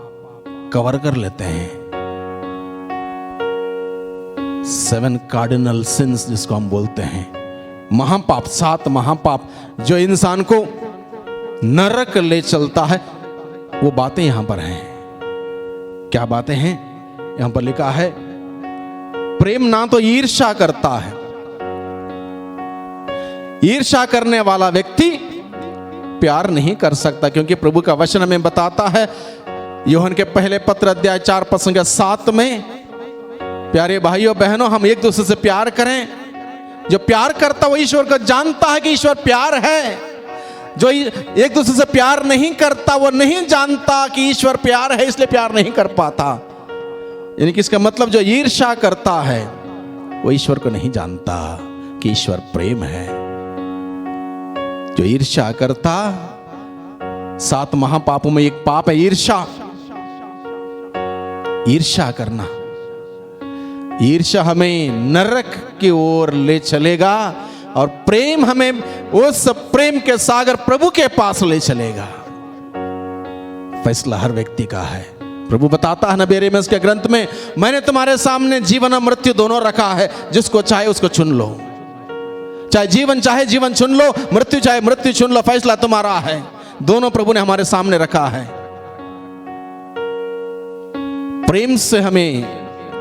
कवर कर लेते हैं। 7 कार्डिनल सिंस जिसको हम बोलते हैं, महापाप, 7 महापाप जो इंसान को नरक ले चलता है, वो बातें यहां पर हैं। क्या बातें हैं? यहां पर लिखा है प्रेम ना तो ईर्ष्या करता है। ईर्ष्या करने वाला व्यक्ति प्यार नहीं कर सकता, क्योंकि प्रभु का वचन हमें बताता है यूहन के पहले पत्र अध्याय 4:7 में, प्यारे भाइयों बहनों, हम एक दूसरे से प्यार करें। जो प्यार करता वो ईश्वर को जानता है कि ईश्वर प्यार है। जो एक दूसरे से प्यार नहीं करता वो नहीं जानता कि ईश्वर प्यार है, इसलिए प्यार नहीं कर पाता। यानी कि इसका मतलब जो ईर्ष्या करता है वो ईश्वर को नहीं जानता कि ईश्वर प्रेम है। जो ईर्ष्या करता, 7 महापापों में एक पाप है ईर्ष्या। ईर्ष्या करना, ईर्ष्या हमें नरक की ओर ले चलेगा और प्रेम हमें उस प्रेम के सागर प्रभु के पास ले चलेगा। फैसला हर व्यक्ति का है। प्रभु बताता है नबी यिर्मयाह के ग्रंथ में, मैंने तुम्हारे सामने जीवन और मृत्यु दोनों रखा है, जिसको चाहे उसको चुन लो। चाहे जीवन चुन लो, मृत्यु चाहे मृत्यु चुन लो, फैसला तुम्हारा है। दोनों प्रभु ने हमारे सामने रखा है। प्रेम से हमें,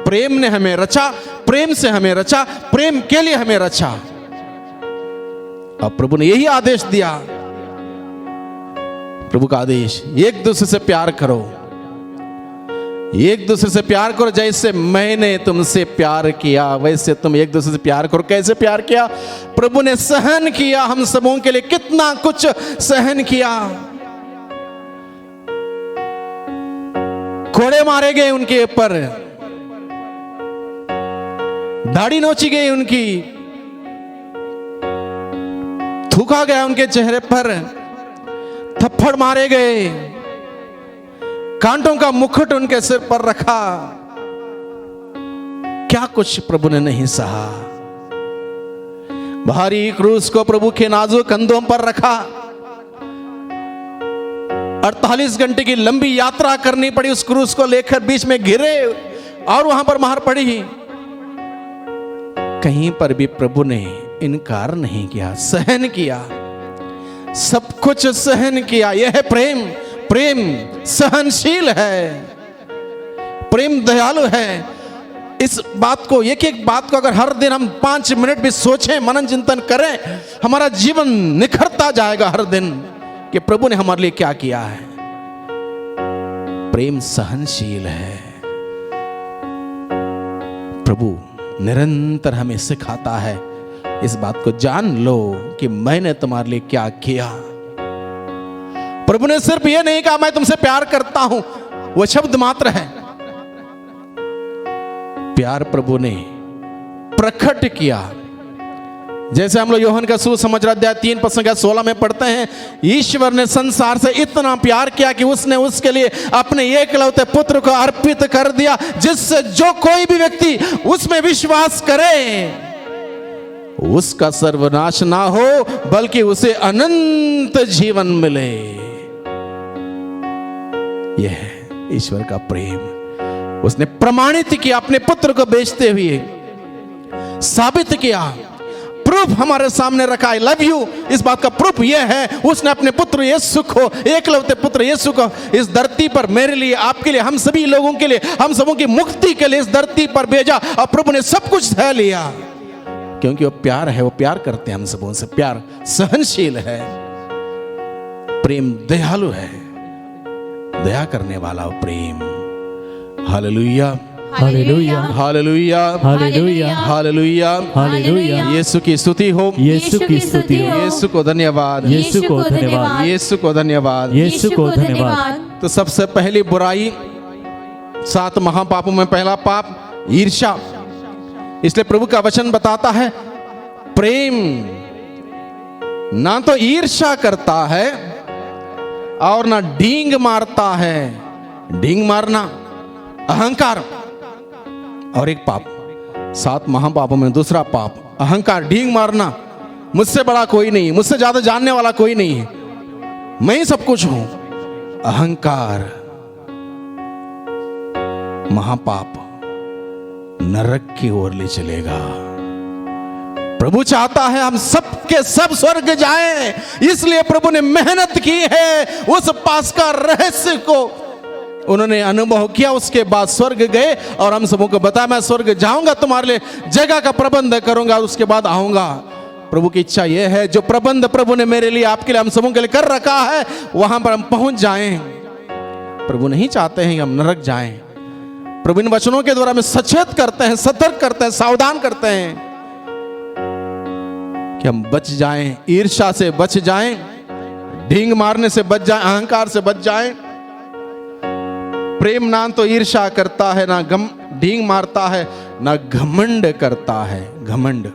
प्रेम ने हमें रचा, प्रेम से हमें रचा, प्रेम के लिए हमें रचा। अब प्रभु ने यही आदेश दिया, प्रभु का आदेश, एक दूसरे से प्यार करो, एक दूसरे से प्यार करो। जैसे मैंने तुमसे प्यार किया वैसे तुम एक दूसरे से प्यार करो। कैसे प्यार किया? प्रभु ने सहन किया, हम सबों के लिए कितना कुछ सहन किया। कोड़े मारे गए उनके ऊपर, दाढ़ी नोची गई उनकी, थूका गया उनके चेहरे पर, थप्पड़ मारे गए, कांटों का मुकुट उनके सिर पर रखा। क्या कुछ प्रभु ने नहीं सहा। भारी क्रूस को प्रभु के नाजुक कंधों पर रखा। 48 घंटे की लंबी यात्रा करनी पड़ी उस क्रूस को लेकर, बीच में घिरे और वहां पर मार पड़ी। कहीं पर भी प्रभु ने इनकार नहीं किया, सहन किया, सब कुछ सहन किया। यह है प्रेम। प्रेम सहनशील है, प्रेम दयालु है। इस बात को, एक एक बात को अगर हर दिन हम 5 मिनट भी सोचें, मनन चिंतन करें, हमारा जीवन निखरता जाएगा हर दिन कि प्रभु ने हमारे लिए क्या किया है। प्रेम सहनशील है, प्रभु निरंतर हमें सिखाता है, इस बात को जान लो कि मैंने तुम्हारे लिए क्या किया। प्रभु ने सिर्फ यह नहीं कहा मैं तुमसे प्यार करता हूं, वो शब्द मात्र है। प्यार प्रभु ने प्रकट किया। जैसे हम लोग यूहन्ना का सुसमाचार अध्याय 3:16 में पढ़ते हैं, ईश्वर ने संसार से इतना प्यार किया कि उसने उसके लिए अपने एकलौते पुत्र को अर्पित कर दिया, जिससे जो कोई भी व्यक्ति उसमें विश्वास करे उसका सर्वनाश ना हो बल्कि उसे अनंत जीवन मिले। यह है ईश्वर का प्रेम। उसने प्रमाणित किया, अपने पुत्र को बेचते हुए साबित किया, प्रूफ हमारे सामने रखा। आई लव यू, इस बात का प्रूफ यह है उसने अपने पुत्र यीशु को, एकलौते पुत्र यीशु को इस धरती पर मेरे लिए, आपके लिए, हम सभी लोगों के लिए, हम सबों की मुक्ति के लिए इस धरती पर भेजा। और प्रभु ने सब कुछ सह लिया क्योंकि वो प्यार है। वो प्यार करते हैं हम सबों से। प्यार सहनशील है, प्रेम दयालु है, दया करने वाला प्रेम। हालेलुया, हालेलुया, हालेलुया, हालेलुया, हालेलुया, हालेलुया। यीशु की स्तुति हो, यीशु की स्तुति हो, यीशु को धन्यवाद, यीशु को धन्यवाद, यीशु को धन्यवाद, यीशु को धन्यवाद। तो सबसे पहली बुराई, 7 महापापों में पहला पाप ईर्ष्या। इसलिए प्रभु का वचन बताता है प्रेम ना तो ईर्ष्या करता है और ना डींग मारता है। डींग मारना अहंकार। और एक पाप, 7 महापापों में दूसरा पाप अहंकार, डींग मारना। मुझसे बड़ा कोई नहीं, मुझसे ज्यादा जानने वाला कोई नहीं है, मैं ही सब कुछ हूं। अहंकार महापाप नरक की ओर ले चलेगा। प्रभु चाहता है हम सब के सब स्वर्ग जाएं, इसलिए प्रभु ने मेहनत की है। उस पास्का रहस्य को उन्होंने अनुभव किया, उसके बाद स्वर्ग गए और हम सबों को बताया मैं स्वर्ग जाऊंगा, तुम्हारे लिए जगह का प्रबंध करूंगा, उसके बाद आऊंगा। प्रभु की इच्छा यह है जो प्रबंध प्रभु ने मेरे लिए, आपके लिए, हम सबों के लिए कर रखा है, वहां पर हम पहुंच जाएं। प्रभु नहीं चाहते हैं कि हम नरक जाएं। प्रभु इन वचनों के द्वारा हमें सचेत करते हैं, सतर्क करते हैं, सावधान करते हैं कि हम बच जाएं, ईर्ष्या से बच जाएं, ढींग मारने से बच जाएं, अहंकार से बच जाएं। प्रेम ना तो ईर्ष्या करता है, ना ढींग मारता है, ना घमंड करता है। घमंड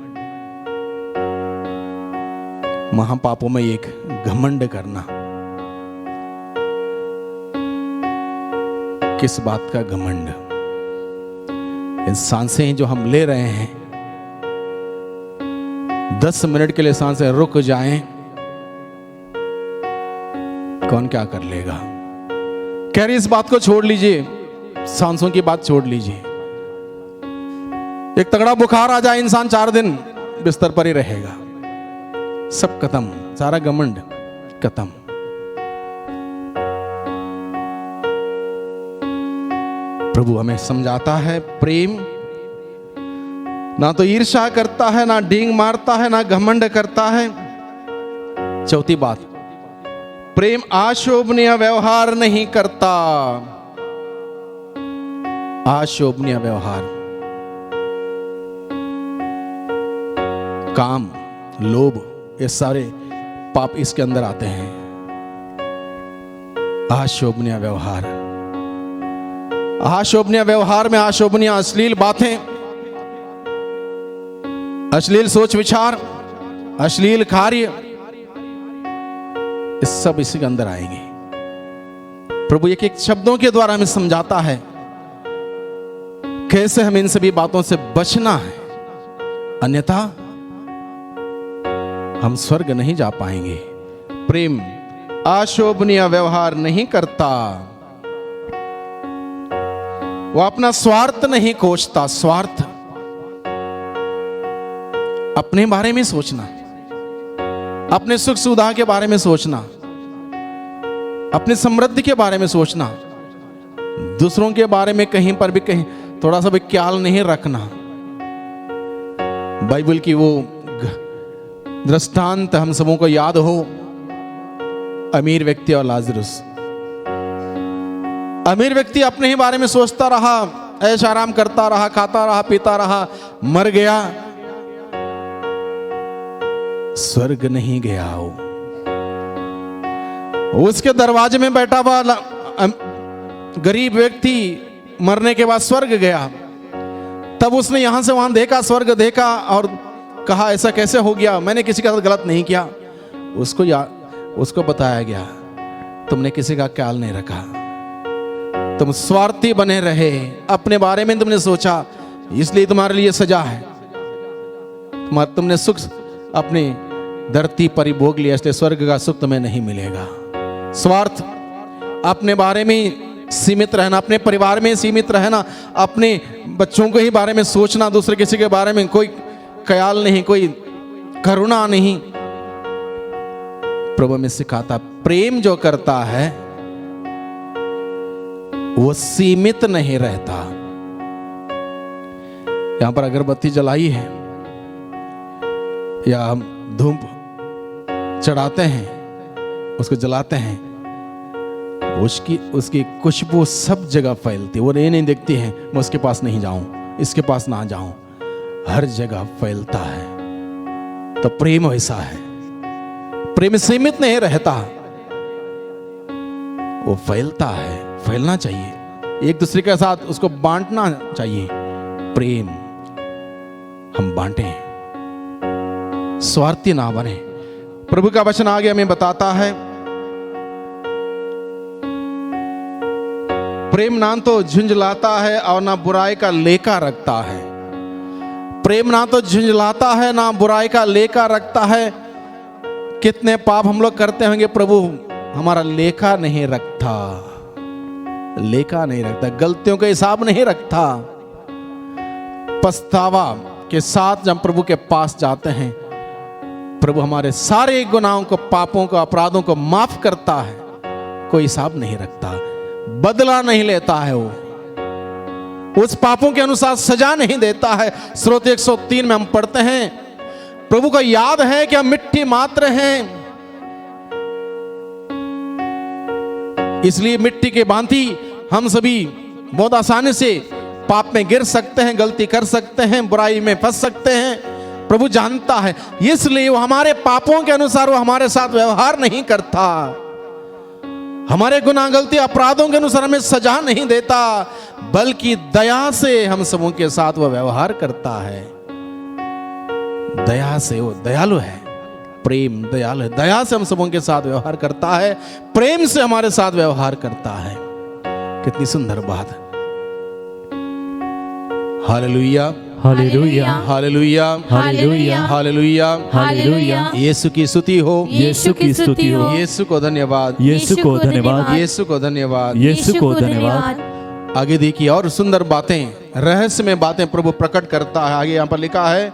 महापापों में एक घमंड करना। किस बात का घमंड? इन सांसें जो हम ले रहे हैं, 10 मिनट के लिए सांसें रुक जाएं, कौन क्या कर लेगा? कह रही इस बात को छोड़ लीजिए, सांसों की बात छोड़ लीजिए। एक तगड़ा बुखार आ जाए, इंसान 4 दिन बिस्तर पर ही रहेगा, सब खत्म, सारा घमंड खत्म। प्रभु हमें समझाता है प्रेम ना तो ईर्ष्या करता है, ना ढींग मारता है, ना घमंड करता है। चौथी बात, प्रेम अशोभनीय व्यवहार नहीं करता। अशोभनीय व्यवहार, काम, लोभ, ये सारे पाप इसके अंदर आते हैं। अशोभनीय व्यवहार, अशोभनीय व्यवहार में अशोभनीय अश्लील बातें, अश्लील सोच विचार, अश्लील कार्य, इस सब इसी के अंदर आएंगे। प्रभु एक एक शब्दों के द्वारा हमें समझाता है कैसे हमें इन सभी बातों से बचना है, अन्यथा हम स्वर्ग नहीं जा पाएंगे। प्रेम अशोभनीय व्यवहार नहीं करता, वो अपना स्वार्थ नहीं खोजता। स्वार्थ, अपने बारे में सोचना, अपने सुख सुविधा के बारे में सोचना, अपनी समृद्धि के बारे में सोचना, दूसरों के बारे में कहीं पर भी कहीं थोड़ा सा भी ख्याल नहीं रखना। बाइबल की वो दृष्टांत हम सबों को याद हो, अमीर व्यक्ति और लाजरुस। अमीर व्यक्ति अपने ही बारे में सोचता रहा, ऐश आराम करता रहा, खाता रहा, पीता रहा, मर गया, स्वर्ग नहीं गया वो। उसके दरवाजे में बैठा हुआ गरीब व्यक्ति मरने के बाद स्वर्ग गया। तब उसने यहां से वहां देखा, स्वर्ग देखा और कहा ऐसा कैसे हो गया, मैंने किसी के साथ गलत नहीं किया। उसको बताया गया तुमने किसी का ख्याल नहीं रखा, तुम स्वार्थी बने रहे, अपने बारे में तुमने सोचा, इसलिए तुम्हारे लिए सजा है। तुमने सुख अपनी धरती पर ही भोग लिया, इसलिए स्वर्ग का सुख तुम्हें नहीं मिलेगा। स्वार्थ, अपने बारे में सीमित रहना, अपने परिवार में सीमित रहना, अपने बच्चों के ही बारे में सोचना, दूसरे किसी के बारे में कोई ख्याल नहीं, कोई करुणा नहीं। प्रभु में सिखाता प्रेम जो करता है वो सीमित नहीं रहता। यहां पर अगरबत्ती जलाई है या हम धूप चढ़ाते हैं, उसको जलाते हैं, उसकी खुशबू सब जगह फैलती है। वो ये नहीं देखती है मैं उसके पास नहीं जाऊं, इसके पास ना जाऊं, हर जगह फैलता है। तो प्रेम वैसा है, प्रेम सीमित नहीं रहता, वो फैलता है, फैलना चाहिए, एक दूसरे के साथ उसको बांटना चाहिए। प्रेम हम बांटें, स्वार्थी ना बने। प्रभु का वचन आगे हमें बताता है प्रेम ना तो झुंझलाता है और ना बुराई का लेखा रखता है। प्रेम ना तो झुंझलाता है ना बुराई का लेखा रखता है। कितने पाप हम लोग करते होंगे, प्रभु हमारा लेखा नहीं रखता, लेखा नहीं रखता, गलतियों का हिसाब नहीं रखता। पछतावा के साथ जब प्रभु के पास जाते हैं, प्रभु हमारे सारे गुनाहों को, पापों को, अपराधों को माफ करता है, कोई हिसाब नहीं रखता, बदला नहीं लेता है। वो उस पापों के अनुसार सजा नहीं देता है। श्रोते 103 में हम पढ़ते हैं प्रभु को याद है कि हम मिट्टी मात्र हैं, इसलिए मिट्टी के भांति हम सभी बहुत आसानी से पाप में गिर सकते हैं, गलती कर सकते हैं, बुराई में फंस सकते हैं। प्रभु जानता है, इसलिए वो हमारे पापों के अनुसार वो हमारे साथ व्यवहार नहीं करता, हमारे गुनाह, गलती, अपराधों के अनुसार हमें सजा नहीं देता, बल्कि दया से हम सबों के साथ वो व्यवहार करता है। दया से, वो दयालु है, प्रेम दयालु है, दया से हम सबों के साथ व्यवहार करता है, प्रेम से हमारे साथ व्यवहार करता है। कितनी सुंदर बात है। हालेलुया, हालेलुया, हालेलुया, हालेलुया, हालेलुया, हालेलुया। यीशु की स्तुति हो, यीशु की स्तुति हो, यीशु को धन्यवाद, यीशु को धन्यवाद, यीशु को धन्यवाद, यीशु को धन्यवाद। आगे देखिए और सुंदर बातें, रहस्यमय बातें प्रभु प्रकट करता है। आगे यहां पर लिखा है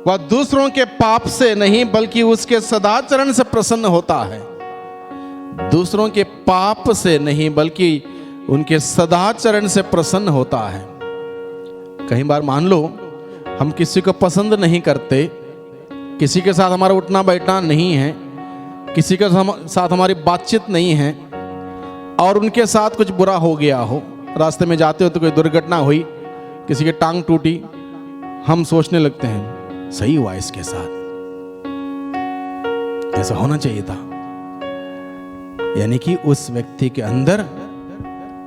वह दूसरों के पाप से नहीं बल्कि उसके सदाचरण से प्रसन्न होता है। दूसरों के पाप से नहीं बल्कि उनके सदाचरण से प्रसन्न होता है। कई बार मान लो हम किसी को पसंद नहीं करते, किसी के साथ हमारा उठना बैठना नहीं है, किसी के साथ हमारी बातचीत नहीं है, और उनके साथ कुछ बुरा हो गया हो, रास्ते में जाते हो तो कोई दुर्घटना हुई, किसी की टांग टूटी, हम सोचने लगते हैं सही हुआ इसके साथ, ऐसा होना चाहिए था। यानी कि उस व्यक्ति के अंदर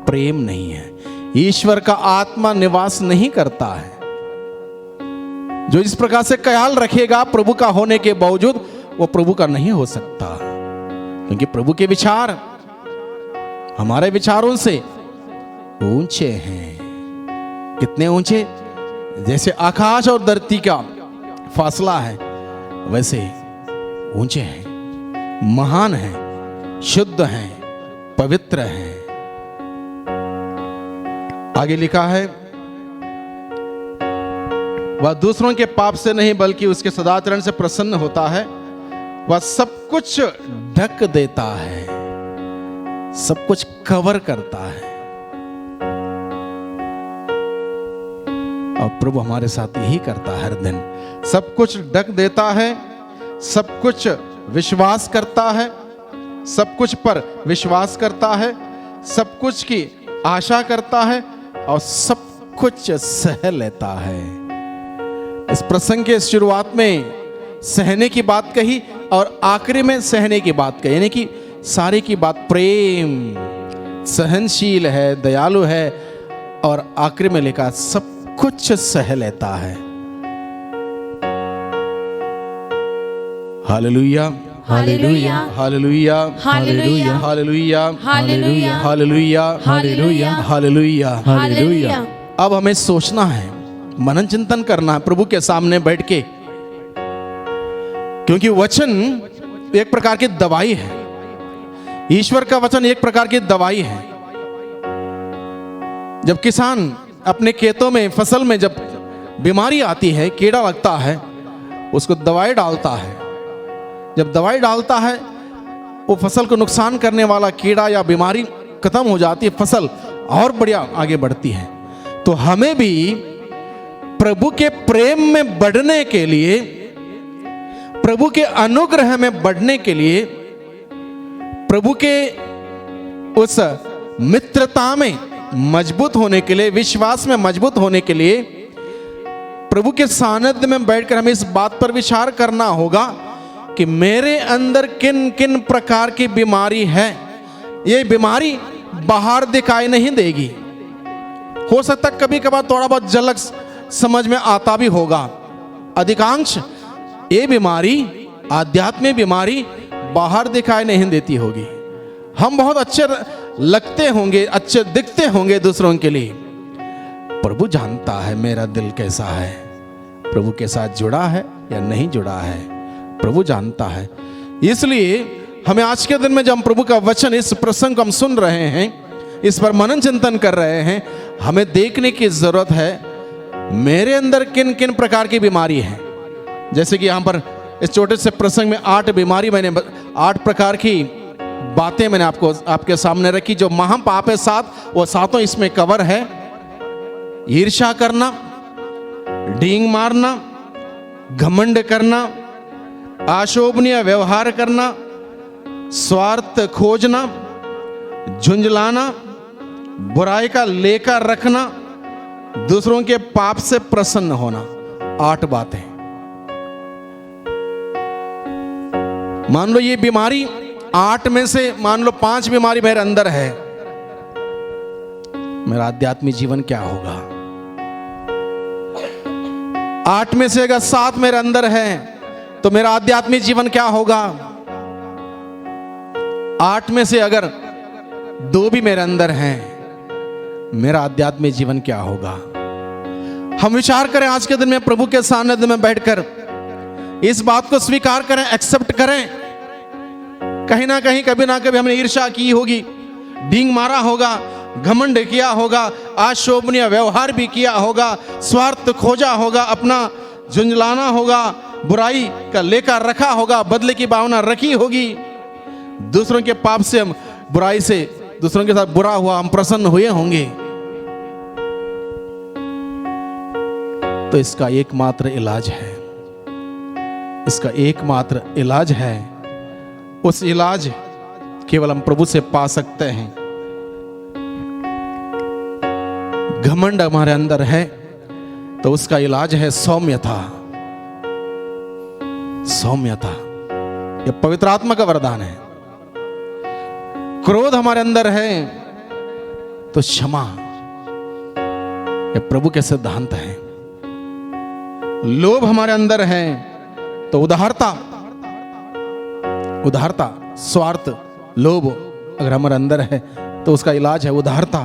प्रेम नहीं है, ईश्वर का आत्मा निवास नहीं करता है। जो इस प्रकार से ख्याल रखेगा प्रभु का होने के बावजूद, वो प्रभु का नहीं हो सकता, क्योंकि प्रभु के विचार हमारे विचारों से ऊंचे हैं। कितने ऊंचे? जैसे आकाश और धरती का फासला है, वैसे ऊंचे हैं, महान हैं, शुद्ध हैं, पवित्र हैं। आगे लिखा है वह दूसरों के पाप से नहीं बल्कि उसके सदाचरण से प्रसन्न होता है। वह सब कुछ ढक देता है, सब कुछ कवर करता है। और प्रभु हमारे साथ यही करता है हर दिन, सब कुछ ढक देता है, सब कुछ विश्वास करता है, सब कुछ पर विश्वास करता है, सब कुछ की आशा करता है, और सब कुछ सह लेता है। इस प्रसंग के शुरुआत में सहने की बात कही और आखिरी में सहने की बात कही, यानी कि सारी की बात प्रेम, सहनशील है, दयालु है, और आखिरी में लिखा सब कुछ सह लेता है। हालेलुया, हालेलुया, हालेलुया, हालेलुया, हालेलुया, हालेलुया, हालेलुया, हालेलुया, हालेलुया। हालेलुया। अब हमें सोचना है, मनन चिंतन करना है प्रभु के सामने बैठ के, क्योंकि वचन एक प्रकार की दवाई है। ईश्वर का वचन एक प्रकार की दवाई है। जब किसान अपने खेतों में, फसल में जब बीमारी आती है, कीड़ा लगता है, उसको दवाई डालता है। जब दवाई डालता है, वो फसल को नुकसान करने वाला कीड़ा या बीमारी खत्म हो जाती है, फसल और बढ़िया आगे बढ़ती है। तो हमें भी प्रभु के प्रेम में बढ़ने के लिए, प्रभु के अनुग्रह में बढ़ने के लिए, प्रभु के उस मित्रता में मजबूत होने के लिए, विश्वास में मजबूत होने के लिए, प्रभु के सानिध्य में बैठकर हमें इस बात पर विचार करना होगा कि मेरे अंदर किन किन प्रकार की बीमारी है। ये बीमारी बाहर दिखाई नहीं देगी। हो सकता कभी कभार थोड़ा बहुत झलक समझ में आता भी होगा। अधिकांश ये बीमारी, आध्यात्मिक बीमारी, बाहर दिखाई नहीं देती होगी। हम बहुत अच्छे लगते होंगे, अच्छे दिखते होंगे दूसरों के लिए। प्रभु जानता है मेरा दिल कैसा है, प्रभु के साथ जुड़ा है या नहीं जुड़ा है, प्रभु जानता है। इसलिए हमें आज के दिन में जब हम प्रभु का वचन, इस प्रसंग को हम सुन रहे हैं, इस पर मनन चिंतन कर रहे हैं, हमें देखने की जरूरत है मेरे अंदर किन किन प्रकार की बीमारी है। जैसे कि यहाँ पर इस छोटे से प्रसंग में 8 बीमारी, मैंने 8 प्रकार की बातें मैंने आपके सामने रखी। जो महापाप है 7, वो 7 इसमें कवर है। ईर्ष्या करना, डींग मारना, घमंड करना, अशोभनीय व्यवहार करना, स्वार्थ खोजना, झुंझलाना, बुराई का लेकर रखना, दूसरों के पाप से प्रसन्न होना। 8 बातें। मान लो ये बीमारी 8 में से मान लो 5 बीमारी मेरे अंदर है, मेरा आध्यात्मिक जीवन क्या होगा? 8 में से अगर 7 मेरे अंदर है तो मेरा आध्यात्मिक जीवन क्या होगा? 8 में से अगर 2 भी मेरे अंदर हैं, मेरा आध्यात्मिक जीवन क्या होगा? हम विचार करें आज के दिन में प्रभु के सानिध्य में बैठकर, इस बात को स्वीकार करें, एक्सेप्ट करें। कहीं ना कहीं, कभी ना कभी हमने ईर्ष्या की होगी, डींग मारा होगा, घमंड किया होगा, अशोभनीय व्यवहार भी किया होगा, स्वार्थ खोजा होगा, अपना झुंझलाना होगा, बुराई का लेकर रखा होगा, बदले की भावना रखी होगी। दूसरों के पाप से, हम बुराई से, दूसरों के साथ बुरा हुआ हम प्रसन्न हुए होंगे। तो इसका एकमात्र इलाज है, इसका एकमात्र इलाज है। उस इलाज केवल हम प्रभु से पा सकते हैं। घमंड हमारे अंदर है तो उसका इलाज है सौम्यता। सौम्यता यह पवित्र आत्मा का वरदान है। क्रोध हमारे अंदर है तो क्षमा, यह प्रभु के सिद्धांत है। लोभ हमारे अंदर है तो उदारता, उदारता, स्वार्थ, लोभ अगर हमारे अंदर है तो उसका इलाज है उदारता।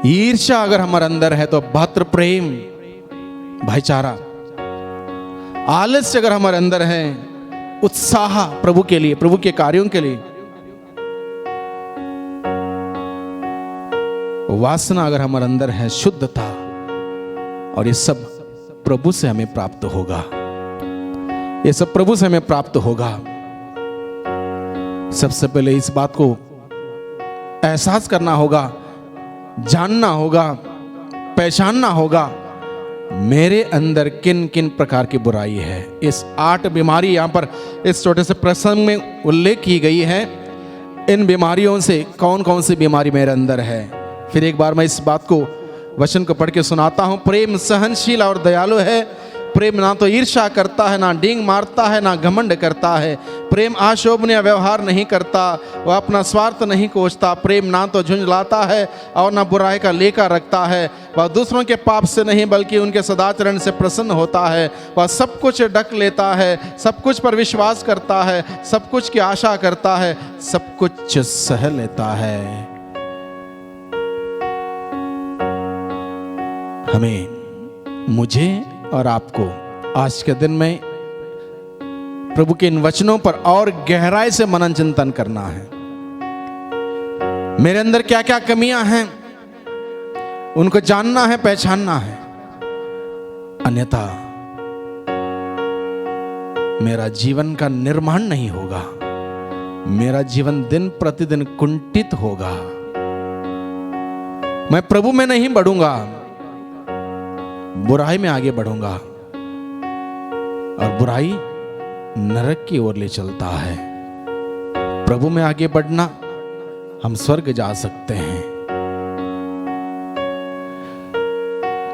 ईर्ष्या अगर हमारे अंदर है तो भ्रातृ प्रेम, भाईचारा। आलस्य अगर हमारे अंदर है, उत्साह प्रभु के लिए, प्रभु के कार्यों के लिए। वासना अगर हमारे अंदर है, शुद्धता। और ये सब प्रभु से हमें प्राप्त होगा, ये सब प्रभु से हमें प्राप्त होगा। सबसे पहले इस बात को एहसास करना होगा, जानना होगा, पहचानना होगा मेरे अंदर किन किन प्रकार की बुराई है। इस 8 बीमारी यहां पर इस छोटे से प्रसंग में उल्लेख की गई है। इन बीमारियों से कौन कौन सी बीमारी मेरे अंदर है, फिर एक बार मैं इस बात को वचन को पढ़ के सुनाता हूँ। प्रेम सहनशील और दयालु है। प्रेम ना तो ईर्ष्या करता है, ना डींग मारता है, ना घमंड करता है। प्रेम अशोभनीय व्यवहार नहीं करता, वह अपना स्वार्थ नहीं कोसता। प्रेम ना तो झुंझलाता है और ना बुराई का लेखा रखता है। वह दूसरों के पाप से नहीं बल्कि उनके सदाचरण से प्रसन्न होता है। वह सब कुछ ढक लेता है, सब कुछ पर विश्वास करता है, सब कुछ की आशा करता है, सब कुछ सह लेता है। हमें, मुझे और आपको आज के दिन में प्रभु के इन वचनों पर और गहराई से मनन चिंतन करना है। मेरे अंदर क्या क्या कमियां हैं उनको जानना है, पहचानना है। अन्यथा मेरा जीवन का निर्माण नहीं होगा, मेरा जीवन दिन प्रतिदिन कुंठित होगा। मैं प्रभु में नहीं बढ़ूंगा, बुराई में आगे बढ़ूंगा और बुराई नरक की ओर ले चलता है। प्रभु में आगे बढ़ना, हम स्वर्ग जा सकते हैं।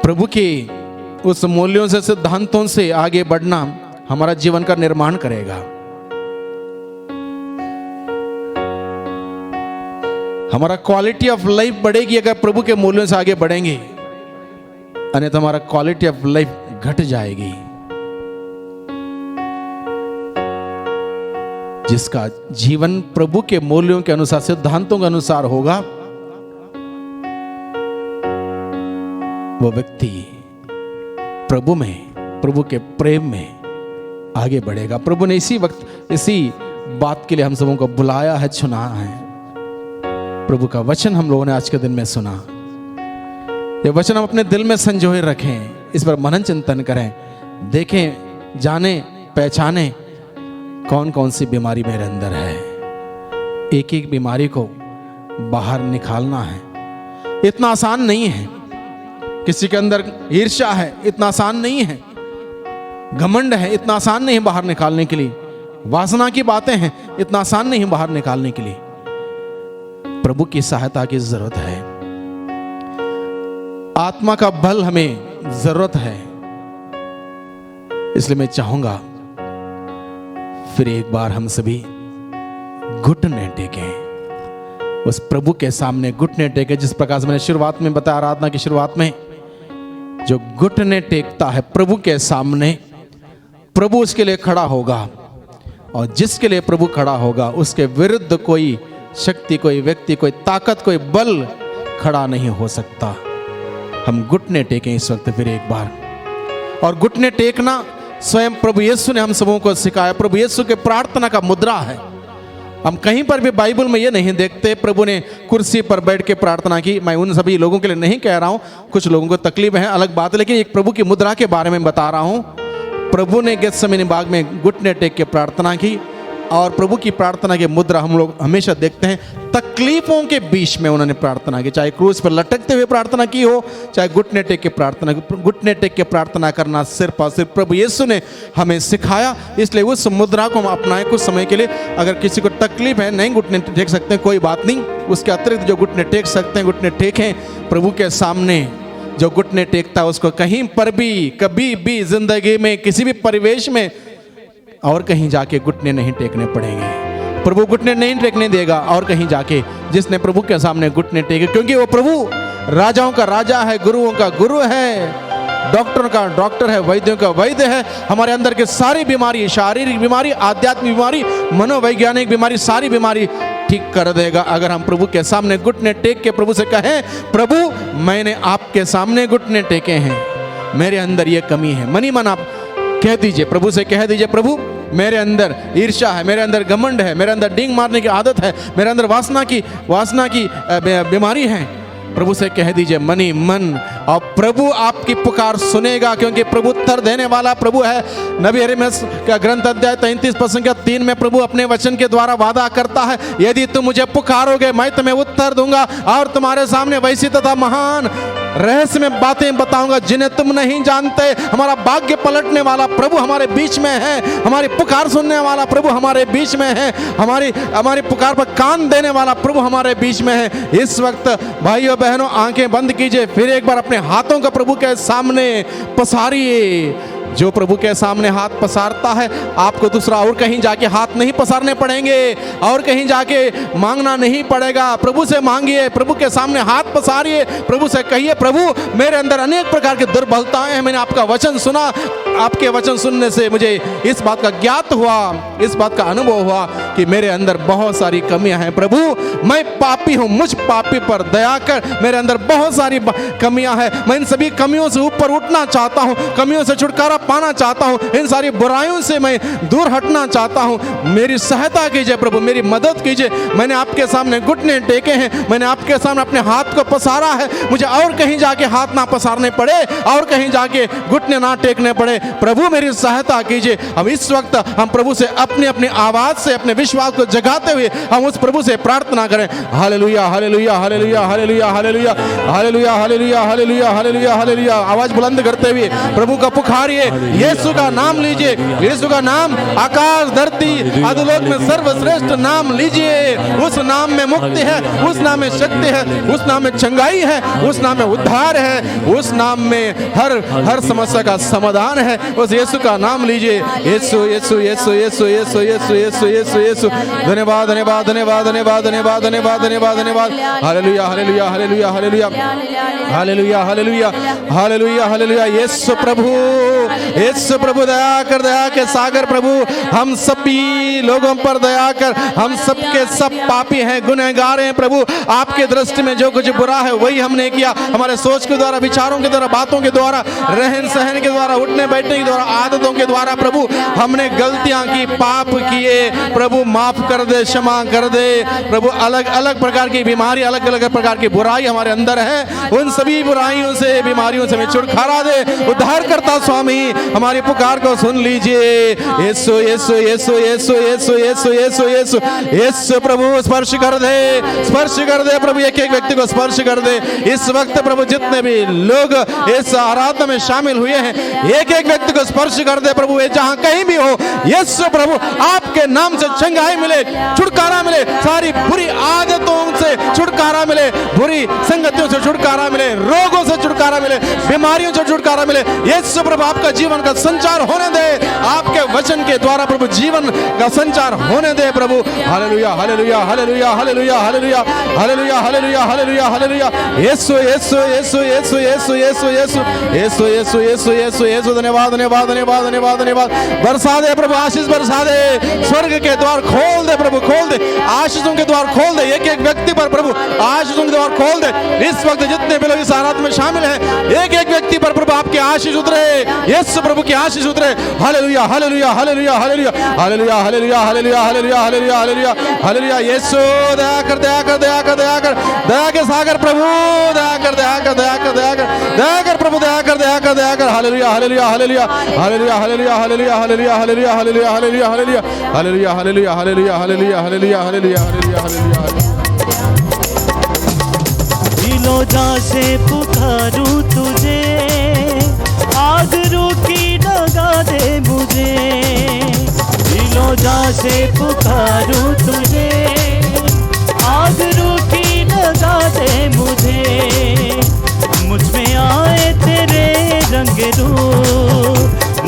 प्रभु के उस मूल्यों से, सिद्धांतों से आगे बढ़ना हमारा जीवन का निर्माण करेगा। हमारा क्वालिटी ऑफ लाइफ बढ़ेगी अगर प्रभु के मूल्यों से आगे बढ़ेंगे, अन्यथा हमारा क्वालिटी ऑफ लाइफ घट जाएगी। जिसका जीवन प्रभु के मूल्यों के अनुसार, सिद्धांतों के अनुसार होगा, वो व्यक्ति प्रभु में, प्रभु के प्रेम में आगे बढ़ेगा। प्रभु ने इसी वक्त, इसी बात के लिए हम सबों को बुलाया है, चुना है। प्रभु का वचन हम लोगों ने आज के दिन में सुना। ये वचन हम अपने दिल में संजोए रखें, इस पर मनन चिंतन करें, देखें, जाने, पहचाने कौन कौन सी बीमारी मेरे अंदर है। एक एक बीमारी को बाहर निकालना है। इतना आसान नहीं है। किसी के अंदर ईर्ष्या है, इतना आसान नहीं है। घमंड है, इतना आसान नहीं है बाहर निकालने के लिए। वासना की बातें हैं, इतना आसान नहीं है बाहर निकालने के लिए। प्रभु की सहायता की जरूरत है। आत्मा का बल हमें जरूरत है। इसलिए मैं चाहूंगा फिर एक बार हम सभी घुटने टेकें, उस प्रभु के सामने घुटने टेकें। जिस प्रकार से मैंने शुरुआत में बताया, आराधना की शुरुआत में, जो घुटने टेकता है प्रभु के सामने, प्रभु उसके लिए खड़ा होगा। और जिसके लिए प्रभु खड़ा होगा, उसके विरुद्ध कोई शक्ति, कोई व्यक्ति, कोई ताकत, कोई बल खड़ा नहीं हो सकता। हम घुटने टेकें इस वक्त फिर एक बार। और घुटने टेकना स्वयं प्रभु यीशु ने हम सबों को सिखाया। प्रभु यीशु के प्रार्थना का मुद्रा है। हम कहीं पर भी बाइबल में ये नहीं देखते प्रभु ने कुर्सी पर बैठ के प्रार्थना की। मैं उन सभी लोगों के लिए नहीं कह रहा हूं, कुछ लोगों को तकलीफ है, अलग बात है, लेकिन एक प्रभु की मुद्रा के बारे में बता रहा हूं। प्रभु ने गेत्सेमनी बाग में घुटने टेक के प्रार्थना की। और प्रभु की प्रार्थना की मुद्रा हम लोग हमेशा देखते हैं तकलीफों के बीच में उन्होंने प्रार्थना की। चाहे क्रूस पर लटकते हुए प्रार्थना की हो, चाहे घुटने टेक के प्रार्थना, घुटने टेक के प्रार्थना करना सिर्फ और सिर्फ प्रभु यीशु ने हमें सिखाया। इसलिए उस मुद्रा को हम अपनाएं कुछ समय के लिए। अगर किसी को तकलीफ है, नहीं घुटने टेक सकते हैं, कोई बात नहीं। उसके अतिरिक्त जो घुटने टेक सकते हैं, घुटने टेकें प्रभु के सामने। जो घुटने टेकता है उसको कहीं पर भी, कभी भी जिंदगी में, किसी भी परिवेश में और कहीं जाके घुटने नहीं टेकने पड़ेंगे। प्रभु घुटने नहीं टेकने देगा और कहीं जाके, जिसने प्रभु के सामने घुटने टेके, क्योंकि वो प्रभु राजाओं का राजा है, गुरुओं का गुरु है, डॉक्टर का डॉक्टर है, वैद्यों का वैद्य है। हमारे अंदर के सारी बीमारी, शारीरिक बीमारी, आध्यात्मिक बीमारी, मनोवैज्ञानिक बीमारी, सारी बीमारी ठीक कर देगा अगर हम प्रभु के सामने घुटने टेक के प्रभु से कहें, प्रभु मैंने आपके सामने घुटने टेके हैं, मेरे अंदर ये कमी है। मनी मन आप कह दीजिए, प्रभु से कह दीजिए, प्रभु मेरे अंदर ईर्ष्या है, मेरे अंदर घमंड है, मेरे अंदर डींग मारने की आदत है, मेरे अंदर वासना की बीमारी है। प्रभु से कह दीजिए मनी मन, और प्रभु आपकी पुकार सुनेगा, क्योंकि प्रभु उत्तर देने वाला प्रभु है। नबी यिर्मयाह का ग्रंथ अध्याय 33 पद संख्या 3 में प्रभु अपने वचन के द्वारा वादा करता है, यदि तुम मुझे पुकारोगे मैं तुम्हें उत्तर दूंगा और तुम्हारे सामने वैसी तथा महान रहस्य में बातें बताऊंगा जिन्हें तुम नहीं जानते। हमारा भाग्य पलटने वाला प्रभु हमारे बीच में है, हमारी पुकार सुनने वाला प्रभु हमारे बीच में है, हमारी पुकार पर कान देने वाला प्रभु हमारे बीच में है। इस वक्त भाइयों बहनों आंखें बंद कीजिए, फिर एक बार अपने हाथों को प्रभु के सामने पसारिए। जो प्रभु के सामने हाथ पसारता है आपको दूसरा और कहीं जाके हाथ नहीं पसारने पड़ेंगे, और कहीं जाके मांगना नहीं पड़ेगा। प्रभु से मांगिए, प्रभु के सामने हाथ पसारिए, प्रभु से कहिए प्रभु मेरे अंदर अनेक प्रकार की दुर्बलताएं हैं, मैंने आपका वचन सुना, आपके वचन सुनने से मुझे इस बात का ज्ञात हुआ, इस बात का अनुभव हुआ कि मेरे अंदर बहुत सारी कमियां हैं। प्रभु मैं पापी हूं, मुझ पापी पर दया कर, मेरे अंदर बहुत सारी कमियां हैं, मैं इन सभी कमियों से ऊपर उठना चाहता हूं, कमियों से छुटकारा पाना चाहता हूं, इन सारी बुराइयों से मैं दूर हटना चाहता हूं। मेरी सहायता कीजिए प्रभु, मेरी मदद कीजिए। मैंने आपके सामने घुटने टेके हैं, मैंने आपके सामने अपने हाथ को पसारा है, मुझे और कहीं जाके हाथ ना पसारने पड़े, और कहीं जाके घुटने ना टेकने पड़े। प्रभु मेरी सहायता कीजिए। हम इस वक्त हम प्रभु से अपनी अपनी आवाज से अपने विश्वास को जगाते हुए हम उस प्रभु से प्रार्थना करें। हालेलुया हालेलुया हालेलुया हालेलुया हालेलुया हालेलुया हालेलुया हालेलुया हालेलुया हालेलुया। आवाज बुलंद करते हुए प्रभु का पुकारिए, यीशु का नाम लीजिए। यीशु का नाम आकाश धरती अधोलोक में सर्वश्रेष्ठ नाम लीजिए। उस नाम में मुक्ति है, उस नाम में शक्ति है, उस नाम में चंगाई है, उस नाम में उद्धार है, उस नाम में हर समस्या का समाधान है। उस यीशु का नाम लीजिए। यीशु यीशु यीशु यीशु यीशु यीशु यीशु यीशु यीशु। धन्यवाद धन्यवाद धन्यवाद धन्यवाद धन्यवाद धन्यवाद धन्यवाद धन्यवाद। हालेलुया हालेलुया हालेलुया हालेलुया हालेलुया हालेलुया हालेलुया हालेलुया। यीशु प्रभु, यीशु प्रभु दया कर, दया के सागर प्रभु हम सभी लोगों पर दया कर। हम सबके सब पापी हैं, गुनहगार हैं प्रभु। आपके दृष्टि में जो कुछ बुरा है वही हमने किया, हमारे सोच के द्वारा, विचारों के द्वारा, बातों के द्वारा, रहन सहन के द्वारा, उठने बैठने के द्वारा, आदतों के द्वारा प्रभु हमने गलतियां की, पाप किए। प्रभु माफ कर दे, क्षमा कर दे प्रभु। अलग अलग प्रकार की बीमारी, अलग अलग प्रकार की बुराई हमारे अंदर है, उन सभी बुराइयों से, बीमारियों से हमें छुटकारा दे। उद्धार करता स्वामी हमारी पुकार को सुन लीजिए। यीशु यीशु यीशु यीशु यीशु यीशु यीशु यीशु यीशु प्रभु स्पर्श कर दे, स्पर्श कर दे प्रभु। एक एक व्यक्ति को स्पर्श कर दे इस वक्त प्रभु। जितने भी लोग इस आराधना में शामिल हुए हैं, एक एक व्यक्ति को स्पर्श कर दे प्रभु। ये जहां कहीं भी हो यीशु प्रभु, आपके नाम से चंगाई मिले, छुटकारा मिले, सारी बुरी आदतों से छुटकारा मिले, बुरी संगतियों से छुटकारा मिले, रोगों से छुटकारा मिले, बीमारियों से छुटकारा मिले। यीशु प्रभु आपका जीवन का संचार होने दे, आपके वचन के द्वारा प्रभु जीवन का संचार होने दे प्रभु। हालेलुया हालेलुया हालेलुया हालेलुया हालेलुया हालेलुया हालेलुया हालेलुया हालेलुया। यीशु यीशु यीशु यीशु यीशु यीशु यीशु यीशु यीशु यीशु यीशु यीशु। धन्यवाद धन्यवाद धन्यवाद धन्यवाद धन्यवाद। बरसा दे प्रभु, आशीष बरसा दे। स्वर्ग के द्वार खोल दे प्रभु, खोल दे। आशीषों के द्वार खोल दे एक एक व्यक्ति पर प्रभु, आशीषों के द्वार खोल दे। इस वक्त जितने भी लोग इस आराधना में शामिल हैं, एक एक व्यक्ति पर प्रभु आपके आशीष उतरे, यीशु प्रभु की आशीष उतरे। हालेलुया हालेलुया हालेलुया हालेलुया हालेलुया हालेलुया हालेलुया हालेलुया हालेलुया हालेलुया हालेलुया। यीशु दया कर, दया कर, दया कर, दया कर, दया के सागर प्रभु, दया कर, दया कर, दया कर, दया कर, दया कर प्रभु, दया कर, दया कर, दया कर। हालेलुया हालेलुया हालेलुया हालेलुया हालेलुया हालेलुया हालेलुया हालेलुया हालेलुया हालेलुया हालेलुया हालेलुया हालेलुया हालेलुया हालेलुया हालेलुया हालेलुया हालेलुया। दिलोजा से पुकारूं तुझे, आग रूकी लगा दे मुझे। दिलोजा से पुकारूं तुझे, आग रूकी लगा दे मुझे। मुझ में आए तेरे रंग रूप,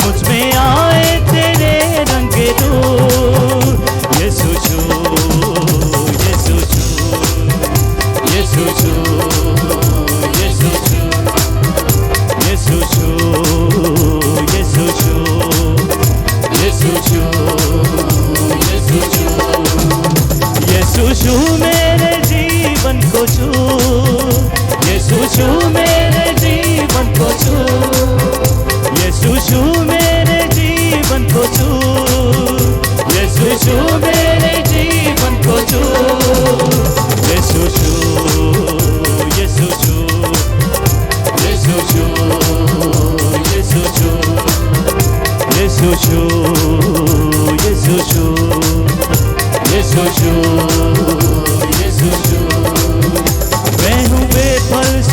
मुझ में आए तेरे रंग रूप। यीशु छू, यीशु छू, यीशु छू, यीशु छू, यीशु छू, यीशु छू, यीशु छू, यीशु छू, यीशु छू मेरे जीवन को छू, यीशु छू मेरे जीवन को छू, यीशु छू मेरे जीवन को छू, यीशु छू मेरे जीवन को छू, यीशु छू, यीशु छू, यीशु छू, यीशु छू, यीशु छू, यीशु छू, यीशु छू, यीशु छू। मैं हूँ बेफल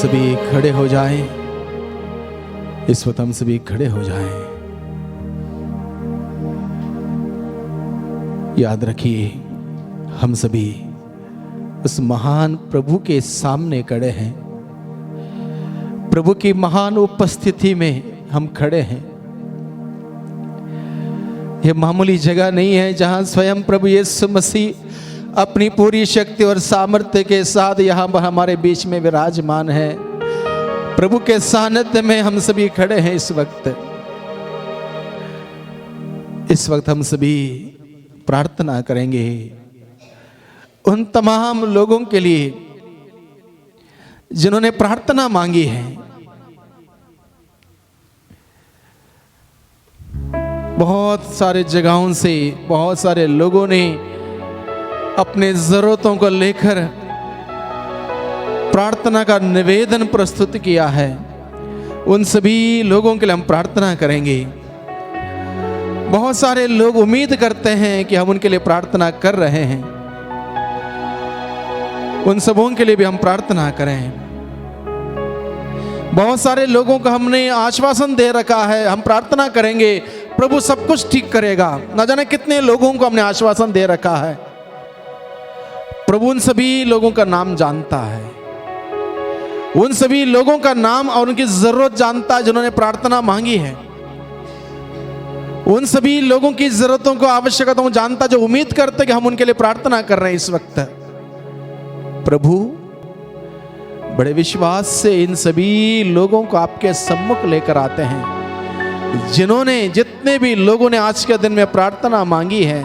सभी खड़े हो जाएं। इस वक्त हम सभी खड़े हो जाएं। याद रखिए, हम सभी उस महान प्रभु के सामने खड़े हैं। प्रभु की महान उपस्थिति में हम खड़े हैं। यह मामूली जगह नहीं है जहां स्वयं प्रभु यीशु मसीह अपनी पूरी शक्ति और सामर्थ्य के साथ यहाँ पर हमारे बीच में विराजमान है। प्रभु के सानिध्य में हम सभी खड़े हैं। इस वक्त हम सभी प्रार्थना करेंगे उन तमाम लोगों के लिए जिन्होंने प्रार्थना मांगी है। बहुत सारे जगहों से बहुत सारे लोगों ने अपने जरूरतों को लेकर प्रार्थना का निवेदन प्रस्तुत किया है। उन सभी लोगों के लिए हम प्रार्थना करेंगे। बहुत सारे लोग उम्मीद करते हैं कि हम उनके लिए प्रार्थना कर रहे हैं। उन सबों के लिए भी हम प्रार्थना करें। बहुत सारे लोगों को हमने आश्वासन दे रखा है, हम प्रार्थना करेंगे, प्रभु सब कुछ ठीक करेगा। न जाने कितने लोगों को हमने आश्वासन दे रखा है। प्रभु उन सभी लोगों का नाम जानता है, उन सभी लोगों का नाम और उनकी जरूरत जानता है जिन्होंने प्रार्थना मांगी है। उन सभी लोगों की जरूरतों को, आवश्यकताओं को जानता, जो उम्मीद करते कि हम उनके लिए प्रार्थना कर रहे हैं। इस वक्त प्रभु बड़े विश्वास से इन सभी लोगों को आपके सम्मुख लेकर आते हैं। जितने भी लोगों ने आज के दिन में प्रार्थना मांगी है,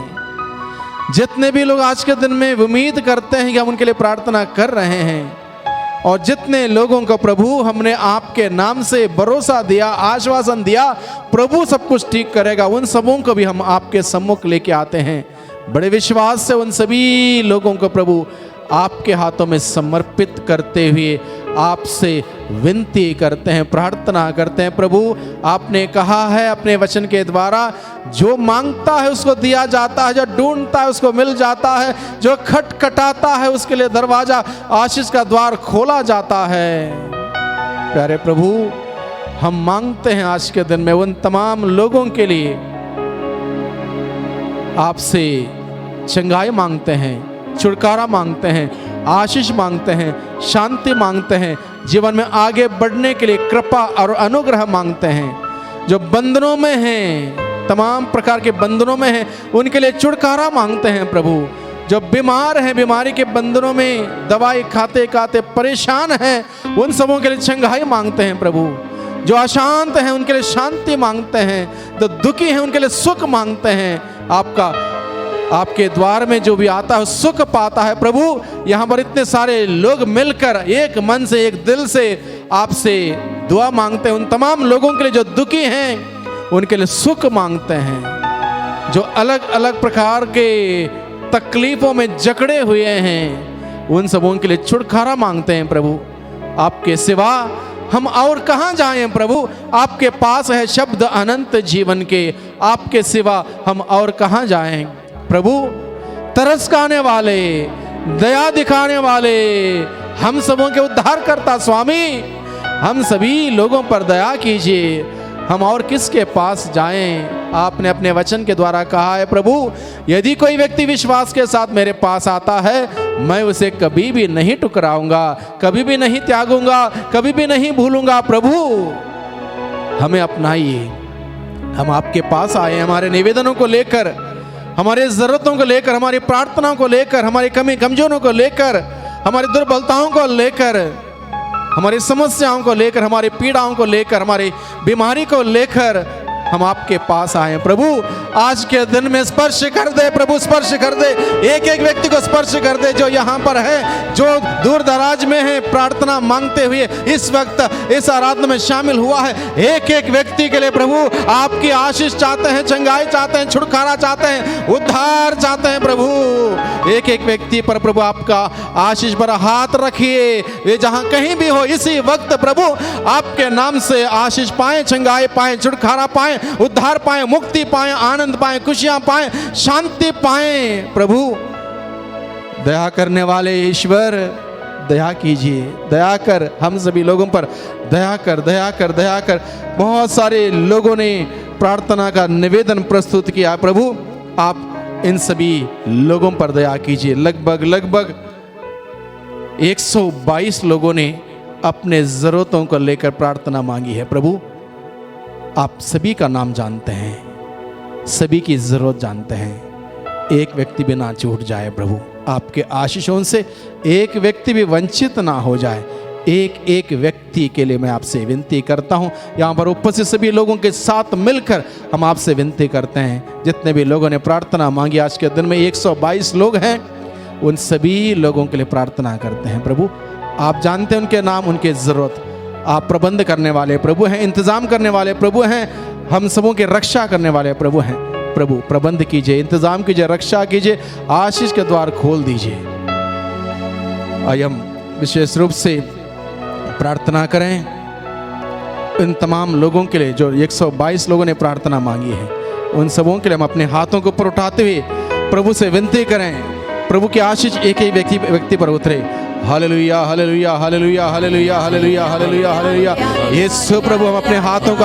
जितने भी लोग आज के दिन में उम्मीद करते हैं कि हम उनके लिए प्रार्थना कर रहे हैं, और जितने लोगों को प्रभु हमने आपके नाम से भरोसा दिया, आश्वासन दिया, प्रभु सब कुछ ठीक करेगा, उन सबों को भी हम आपके सम्मुख लेके आते हैं। बड़े विश्वास से उन सभी लोगों को प्रभु आपके हाथों में समर्पित करते हुए आपसे विनती करते हैं, प्रार्थना करते हैं। प्रभु आपने कहा है अपने वचन के द्वारा, जो मांगता है उसको दिया जाता है, जो ढूंढता है उसको मिल जाता है, जो खटखटाता है उसके लिए दरवाजा आशीष का द्वार खोला जाता है। प्यारे प्रभु, हम मांगते हैं आज के दिन में उन तमाम लोगों के लिए आपसे चंगाई मांगते हैं, छुटकारा मांगते हैं, आशीष मांगते हैं, शांति मांगते हैं, जीवन में आगे बढ़ने के लिए कृपा और अनुग्रह मांगते हैं। जो बंधनों में हैं, तमाम प्रकार के बंधनों में हैं, उनके लिए छुटकारा मांगते हैं। प्रभु जो बीमार हैं, बीमारी के बंधनों में दवाई खाते खाते परेशान हैं, उन सबों के लिए चंगाई मांगते हैं। प्रभु जो अशांत हैं उनके लिए शांति मांगते हैं, जो दुखी हैं उनके लिए सुख मांगते हैं। आपके द्वार में जो भी आता है सुख पाता है। प्रभु यहाँ पर इतने सारे लोग मिलकर एक मन से, एक दिल से आपसे दुआ मांगते हैं। उन तमाम लोगों के लिए जो दुखी हैं उनके लिए सुख मांगते हैं, जो अलग अलग प्रकार के तकलीफों में जकड़े हुए हैं, उन सबों के लिए छुटकारा मांगते हैं। प्रभु आपके सिवा हम और कहाँ जाएं। प्रभु आपके पास है शब्द अनंत जीवन के, आपके सिवा हम और कहाँ जाएं। प्रभु तरस खाने वाले, दया दिखाने वाले, हम सबों के उद्धार करता स्वामी, हम सभी लोगों पर दया कीजिए। हम और किसके पास जाएं। आपने अपने वचन के द्वारा कहा है प्रभु, यदि कोई व्यक्ति विश्वास के साथ मेरे पास आता है, मैं उसे कभी भी नहीं ठुकराऊंगा, कभी भी नहीं त्यागूंगा, कभी भी नहीं भूलूंगा। प्रभु हमें अपनाइए। हम आपके पास आए हमारे निवेदनों को लेकर, हमारे जरूरतों को लेकर, हमारी प्रार्थनाओं को लेकर, हमारी कमी कमजोरियों को लेकर, हमारी दुर्बलताओं को लेकर, हमारी समस्याओं को लेकर, हमारी पीड़ाओं को लेकर, हमारी बीमारी को लेकर हम आपके पास आए। प्रभु आज के दिन में स्पर्श कर दे। प्रभु स्पर्श कर दे, एक एक व्यक्ति को स्पर्श कर दे जो यहाँ पर है, जो दूर दराज में है, प्रार्थना मांगते हुए इस वक्त इस आराधना में शामिल हुआ है। एक एक व्यक्ति के लिए प्रभु आपकी आशीष चाहते हैं, चंगाई चाहते हैं, छुटकारा चाहते हैं, उद्धार चाहते हैं। प्रभु एक एक व्यक्ति पर प्रभु आपका आशीष भरा हाथ रखिए। वे जहाँ कहीं भी हो इसी वक्त प्रभु आपके नाम से आशीष पाए, चंगाई पाए, छुटकारा पाए, उद्धार पाए, मुक्ति पाए, आनंद पाए, खुशियां पाए, शांति पाए। प्रभु दया करने वाले ईश्वर, दया कीजिए, दया कर हम सभी लोगों पर दया कर, दया कर, दया कर। बहुत सारे लोगों ने प्रार्थना का निवेदन प्रस्तुत किया, प्रभु आप इन सभी लोगों पर दया कीजिए। लगभग 122 लोगों ने अपने ज़रूरतों को लेकर प्रार्थना मांगी है। प्रभु आप सभी का नाम जानते हैं, सभी की ज़रूरत जानते हैं। एक व्यक्ति भी ना छूट जाए प्रभु, आपके आशीषों से एक व्यक्ति भी वंचित ना हो जाए। एक एक व्यक्ति के लिए मैं आपसे विनती करता हूँ। यहाँ पर उपस्थित सभी लोगों के साथ मिलकर हम आपसे विनती करते हैं, जितने भी लोगों ने प्रार्थना मांगी आज के दिन में 122 लोग हैं, उन सभी लोगों के लिए प्रार्थना करते हैं। प्रभु आप जानते हैं उनके नाम, उनके ज़रूरत। आप प्रबंध करने वाले प्रभु हैं, इंतज़ाम करने वाले प्रभु हैं, हम सबों के रक्षा करने वाले प्रभु हैं। प्रभु प्रबंध कीजिए, इंतज़ाम कीजिए, रक्षा कीजिए, आशीष के द्वार खोल दीजिए। आइए हम विशेष रूप से प्रार्थना करें इन तमाम लोगों के लिए जो 122 लोगों ने प्रार्थना मांगी है। उन सबों के लिए हम अपने हाथों को ऊपर उठाते हुए प्रभु से विनती करें, प्रभु की आशीष एक ही व्यक्ति पर उतरे। हालेलुया, हालेलुया, हालेलुया, हालेलुया, हालेलुया, हालेलुया, हालेलुया। यीशु प्रभु हम अपने हाथों को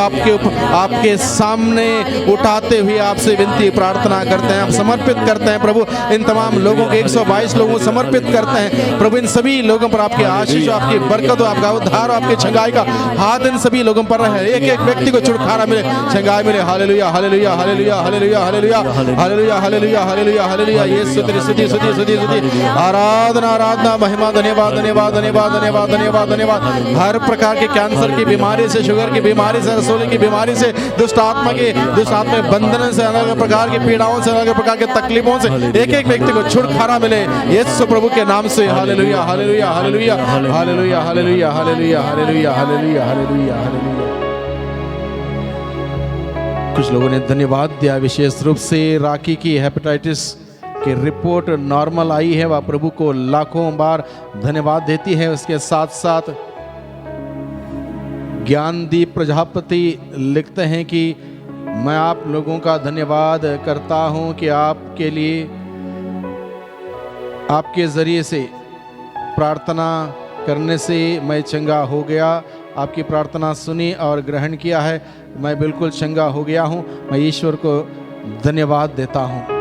आपके सामने उठाते हुए आपसे विनती प्रार्थना करते हैं, हम समर्पित करते हैं प्रभु। इन तमाम लोगों के 122 लोगों को समर्पित करते हैं प्रभु। इन सभी लोगों पर आपके आशीष, आपकी बरकत, आपका उद्धार, आपके छंगाई का हाथ इन सभी लोगों पर रहे। एक एक व्यक्ति को छुटकारा मिले, छंगाई मिले। हालेलुया, हालेलुया, हालेलुया, हालेलुया, हालेलुया, हालेलुया, हालेलुया, हालेलुया, हालेलुया। यीशु तेरी स्तुति, स्तुति, स्तुति, स्तुति, आराधना, आराधना, महिमा, धन्यवाद, धन्यवाद, धन्यवाद, धन्यवाद, धन्यवाद, धन्यवाद। हर प्रकार के कैंसर की बीमारी से, शुगर की बीमारी से, रसोली की बीमारी से, दुष्ट आत्मा बंधन से, अलग प्रकार की पीड़ाओं से, अलग प्रकार के तकलीफों से एक एक व्यक्ति को छुटकारा मिले यीशु प्रभु के नाम से। हालेलुया, हालेलुया, हालेलुया, हालेलुया, हालेलुया, हालेलुया, हालेलुया, हालेलुया, हालेलुया, हालेलुया। कुछ लोगों ने धन्यवाद दिया, विशेष रूप से राखी की हेपेटाइटिस की रिपोर्ट नॉर्मल आई है, वह प्रभु को लाखों बार धन्यवाद देती है। उसके साथ साथ ज्ञानदीप प्रजापति लिखते हैं कि मैं आप लोगों का धन्यवाद करता हूं कि आपके लिए, आपके ज़रिए से प्रार्थना करने से मैं चंगा हो गया। आपकी प्रार्थना सुनी और ग्रहण किया है, मैं बिल्कुल चंगा हो गया हूं। मैं ईश्वर को धन्यवाद देता हूं।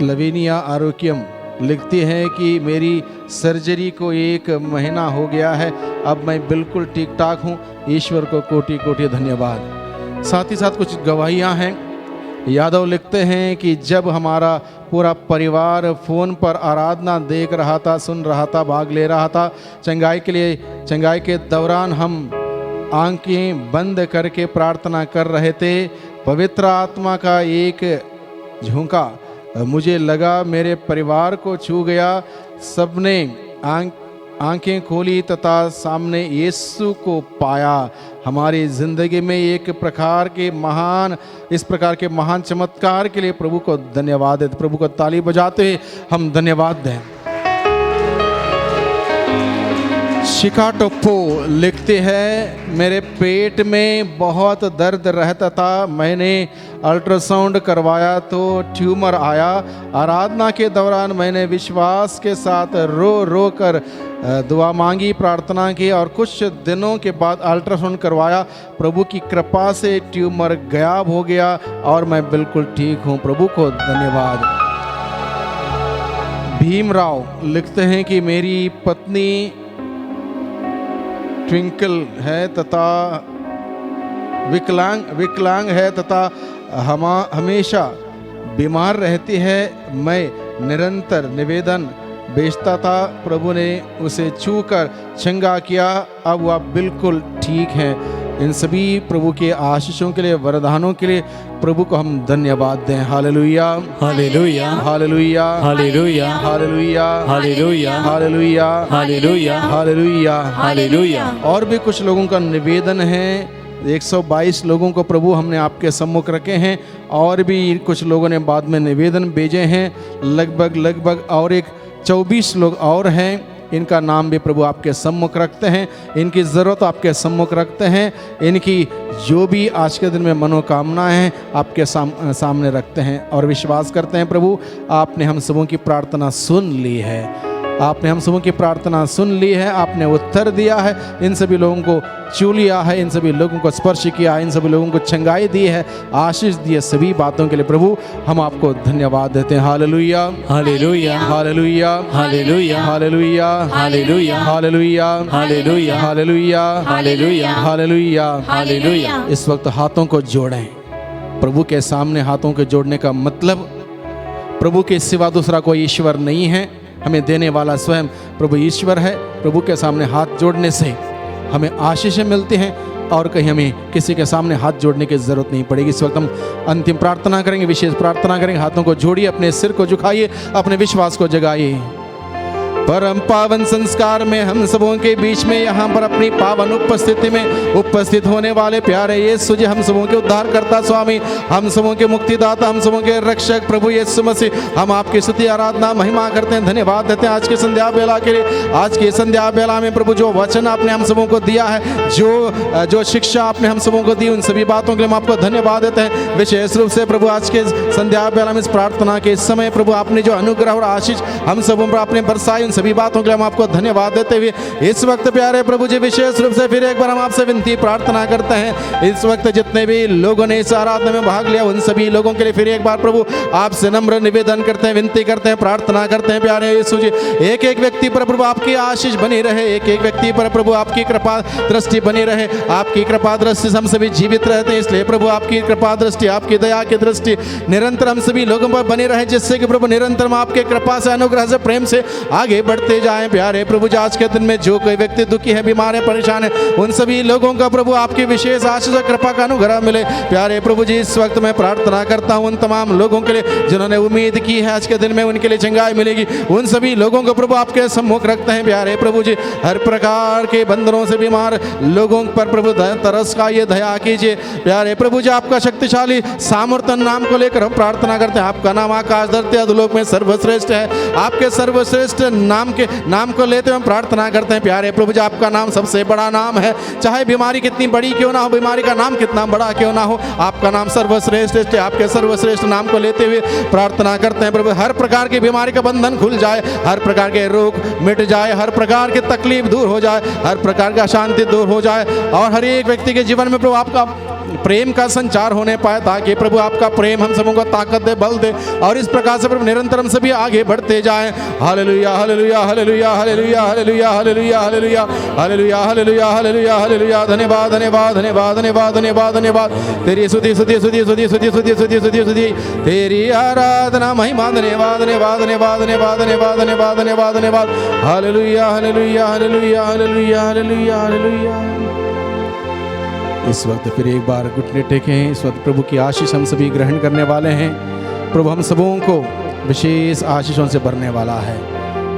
लवीनिया आरोग्यम लिखती हैं कि मेरी सर्जरी को 1 महीना हो गया है, अब मैं बिल्कुल ठीक ठाक हूँ। ईश्वर को कोटि कोटि धन्यवाद। साथ ही साथ कुछ गवाहियाँ हैं। यादव लिखते हैं कि जब हमारा पूरा परिवार फ़ोन पर आराधना देख रहा था, सुन रहा था, भाग ले रहा था, चंगाई के दौरान हम आंखें बंद करके प्रार्थना कर रहे थे। पवित्र आत्मा का एक झोंका मुझे लगा मेरे परिवार को छू गया। सबने आंखें खोली तथा सामने यीशु को पाया। हमारी ज़िंदगी में इस प्रकार के महान चमत्कार के लिए प्रभु को धन्यवाद दें। प्रभु को ताली बजाते हुए हम धन्यवाद दें। शिखा टोप्पो लिखते हैं मेरे पेट में बहुत दर्द रहता था, मैंने अल्ट्रासाउंड करवाया तो ट्यूमर आया। आराधना के दौरान मैंने विश्वास के साथ रो रो कर दुआ मांगी, प्रार्थना की और कुछ दिनों के बाद अल्ट्रासाउंड करवाया। प्रभु की कृपा से ट्यूमर गायब हो गया और मैं बिल्कुल ठीक हूँ। प्रभु को धन्यवाद। भीमराव लिखते हैं कि मेरी पत्नी ट्विंकल है तथा विकलांग है तथा हमेशा बीमार रहती है। मैं निरंतर निवेदन भेजता था, प्रभु ने उसे छूकर चंगा किया, अब वह बिल्कुल ठीक है। इन सभी प्रभु के आशीषों के लिए, वरदानों के लिए प्रभु को हम धन्यवाद दें। हालेलुया, हालेलुया, हालेलुया, हालेलुया, हालेलुया, हालेलुया, हालेलुया, हालेलुया, हालेलुया, हालेलुया। और भी कुछ लोगों का निवेदन है। 122 लोगों को प्रभु हमने आपके सम्मुख रखे हैं, और भी कुछ लोगों ने बाद में निवेदन भेजे हैं। लगभग और एक 24 लोग और हैं। इनका नाम भी प्रभु आपके सम्मुख रखते हैं, इनकी ज़रूरत आपके सम्मुख रखते हैं, इनकी जो भी आज के दिन में मनोकामनाएं हैं आपके सामने रखते हैं और विश्वास करते हैं प्रभु आपने हम सबों की प्रार्थना सुन ली है, आपने हम सबों की प्रार्थना सुन ली है, आपने उत्तर दिया है, इन सभी लोगों को छू लिया है, इन सभी लोगों को स्पर्श किया है, इन सभी लोगों को चंगाई दी है, आशीष दी है। सभी बातों के लिए प्रभु हम आपको धन्यवाद देते हैं। हालेलुया, हालेलुया, हालेलुया, हालेलुया, हालेलुया, हालेलुया, हालेलुया, हालेलुया, हालेलुया, हालेलुया, हालेलुया। हालेलुया। इस वक्त हाथों को जोड़ें। प्रभु के सामने हाथों को जोड़ने का मतलब प्रभु के सिवा दूसरा कोई ईश्वर नहीं है, हमें देने वाला स्वयं प्रभु ईश्वर है। प्रभु के सामने हाथ जोड़ने से हमें आशीषें मिलती हैं और कहीं हमें किसी के सामने हाथ जोड़ने की ज़रूरत नहीं पड़ेगी। इस वक्त हम अंतिम प्रार्थना करेंगे, विशेष प्रार्थना करेंगे। हाथों को जोड़िए, अपने सिर को झुकाइए, अपने विश्वास को जगाइए। परम पावन संस्कार में हम सबों के बीच में यहाँ पर अपनी पावन उपस्थिति में उपस्थित होने वाले प्यारे यीशु जी, हम सबों के उद्धार करता स्वामी, हम सबों के मुक्तिदाता, हम सबों के रक्षक प्रभु यीशु मसीह, हम आपकी स्तुति आराधना महिमा करते हैं, धन्यवाद देते हैं आज की संध्या बेला के लिए। आज की संध्या बेला में प्रभु जो वचन आपने हम सबों को दिया है, जो शिक्षा आपने हम सबों को दी, उन सभी बातों के लिए हम आपको धन्यवाद देते हैं। विशेष रूप से प्रभु आज के संध्या बेला में इस प्रार्थना के समय प्रभु आपने जो अनुग्रह और आशीष हम सबों पर आपने बरसाई, उन सभी बातों के लिए हम आपको धन्यवाद देते हुए इस वक्त प्यारे प्रभु जी विशेष रूप से फिर एक बार हम आपसे विनती प्रार्थना करते हैं, इस वक्त जितने भी लोगों ने इस आराधना में भाग लिया उन सभी लोगों के लिए फिर एक बार प्रभु आपसे नम्र निवेदन करते हैं, विनती करते हैं, प्रार्थना करते हैं प्यारे यीशु जी, एक एक व्यक्ति पर प्रभु आपकी आशीष बनी रहे, एक एक व्यक्ति पर प्रभु आपकी कृपा दृष्टि बनी रहे। आपकी कृपा दृष्टि से हम सभी जीवित रहते हैं, इसलिए प्रभु आपकी कृपा दृष्टि, आपकी दया की दृष्टि निरंतर हम सभी लोगों पर बनी रहे, जिससे कि प्रभु निरंतर हम आपके कृपा से, अनुग्रह से, प्रेम से आगे बढ़ते जाएं। प्यारे प्रभु जी आज के दिन में जो कोई व्यक्ति दुखी है, बीमार है, परेशान है, उन सभी लोगों का प्रभु आपकी विशेष आशीष और कृपा का अनुग्रह मिले। प्यारे प्रभु जी इस वक्त मैं प्रार्थना करता हूं उन तमाम लोगों के लिए जिन्होंने उम्मीद की है आज के दिन में उनके लिए चंगाई मिलेगी, उन सभी लोगों को प्रभु आपके सम्मुख रखते हैं। प्यारे प्रभु जी हर प्रकार के बंधनों से बीमार लोगों पर प्रभु तरस का ये दया कीजिए। प्यारे प्रभु जी आपका शक्तिशाली सामर्थ्य नाम को लेकर हम प्रार्थना करते हैं। आपका नाम आकाश धरती अधोलोक में सर्वश्रेष्ठ है, आपके सर्वश्रेष्ठ नाम को लेते हुए हम प्रार्थना करते हैं। प्यारे प्रभु जी आपका नाम सबसे बड़ा नाम है, चाहे बीमारी कितनी बड़ी क्यों ना हो, बीमारी का नाम कितना बड़ा क्यों ना हो, आपका नाम सर्वश्रेष्ठ है। आपके सर्वश्रेष्ठ नाम को लेते हुए प्रार्थना करते हैं प्रभु हर प्रकार की बीमारी का बंधन खुल जाए, हर प्रकार के रोग मिट जाए, हर प्रकार की तकलीफ दूर हो जाए, हर प्रकार का शांति दूर हो जाए और हर एक व्यक्ति के जीवन में प्रभु आपका प्रेम का संचार होने पाए, ताकि प्रभु आपका प्रेम हम सबों को ताकत दे, बल दे और इस प्रकार से प्रभु निरंतर हम सभी आगे बढ़ते जाएं। हालेलुया, हालेलुया, हालेलुया, हालेलुया, हालेलुया, हालेलुया, हालेलुया, हालेलुया, हालेलुया, हालेलुया, हालेलुया। धन्यवाद, धन्यवाद, धन्यवाद, धन्यवाद, धन्यवाद, धन्यवाद। तेरी स्तुति, स्तुति, स्तुति, स्तुति, स्तुति, स्तुति, स्तुति, स्तुति, स्तुति, तेरी आराधना महिमा। धन्यवाद, धन्यवाद, धन्यवाद, धन्यवाद, धन्यवाद, धन्यवाद, धन्यवाद, धन्यवाद। हालेलुया, हालेलुया, हालेलुया, हालेलुया, हालेलुया, हालेलुया। इस वक्त फिर एक बार घुटने टेकें। इस वक्त प्रभु की आशीष हम सभी ग्रहण करने वाले हैं। प्रभु हम सबों को विशेष आशीषों से भरने वाला है।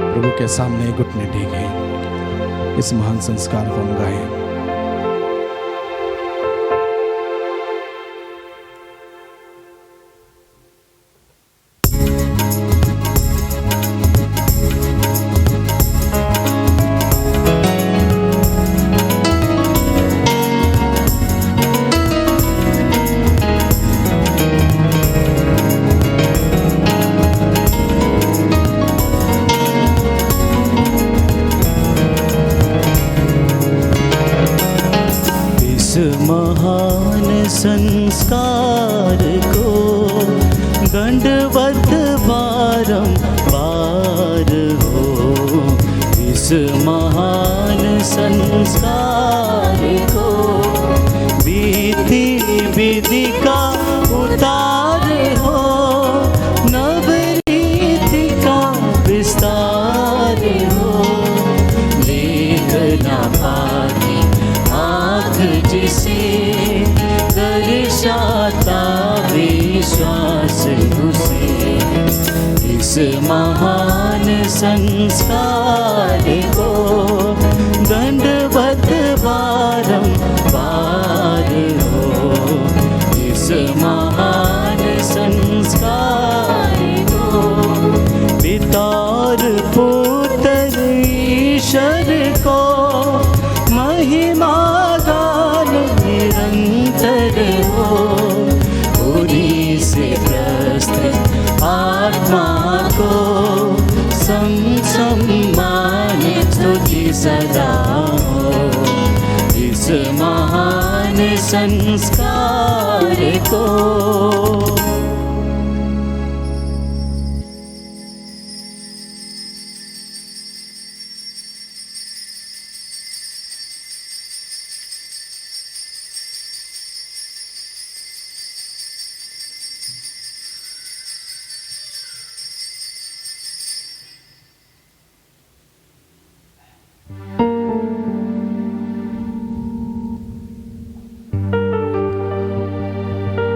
प्रभु के सामने घुटने टेकें, इस महान संस्कार को हम गाएं। महान संस्कार को दंडवत बारंबार हो, इस महान संस्कार को विधि विधि का उतार हो, नवरीति का विस्तार हो, देखना पाके आँख जिसे दर्शाता विश्वास उसे, इस महान संस्कार को दंडवत बारंबार हो, इस महान संस्कार को पिता और पुत्र संस्कार को।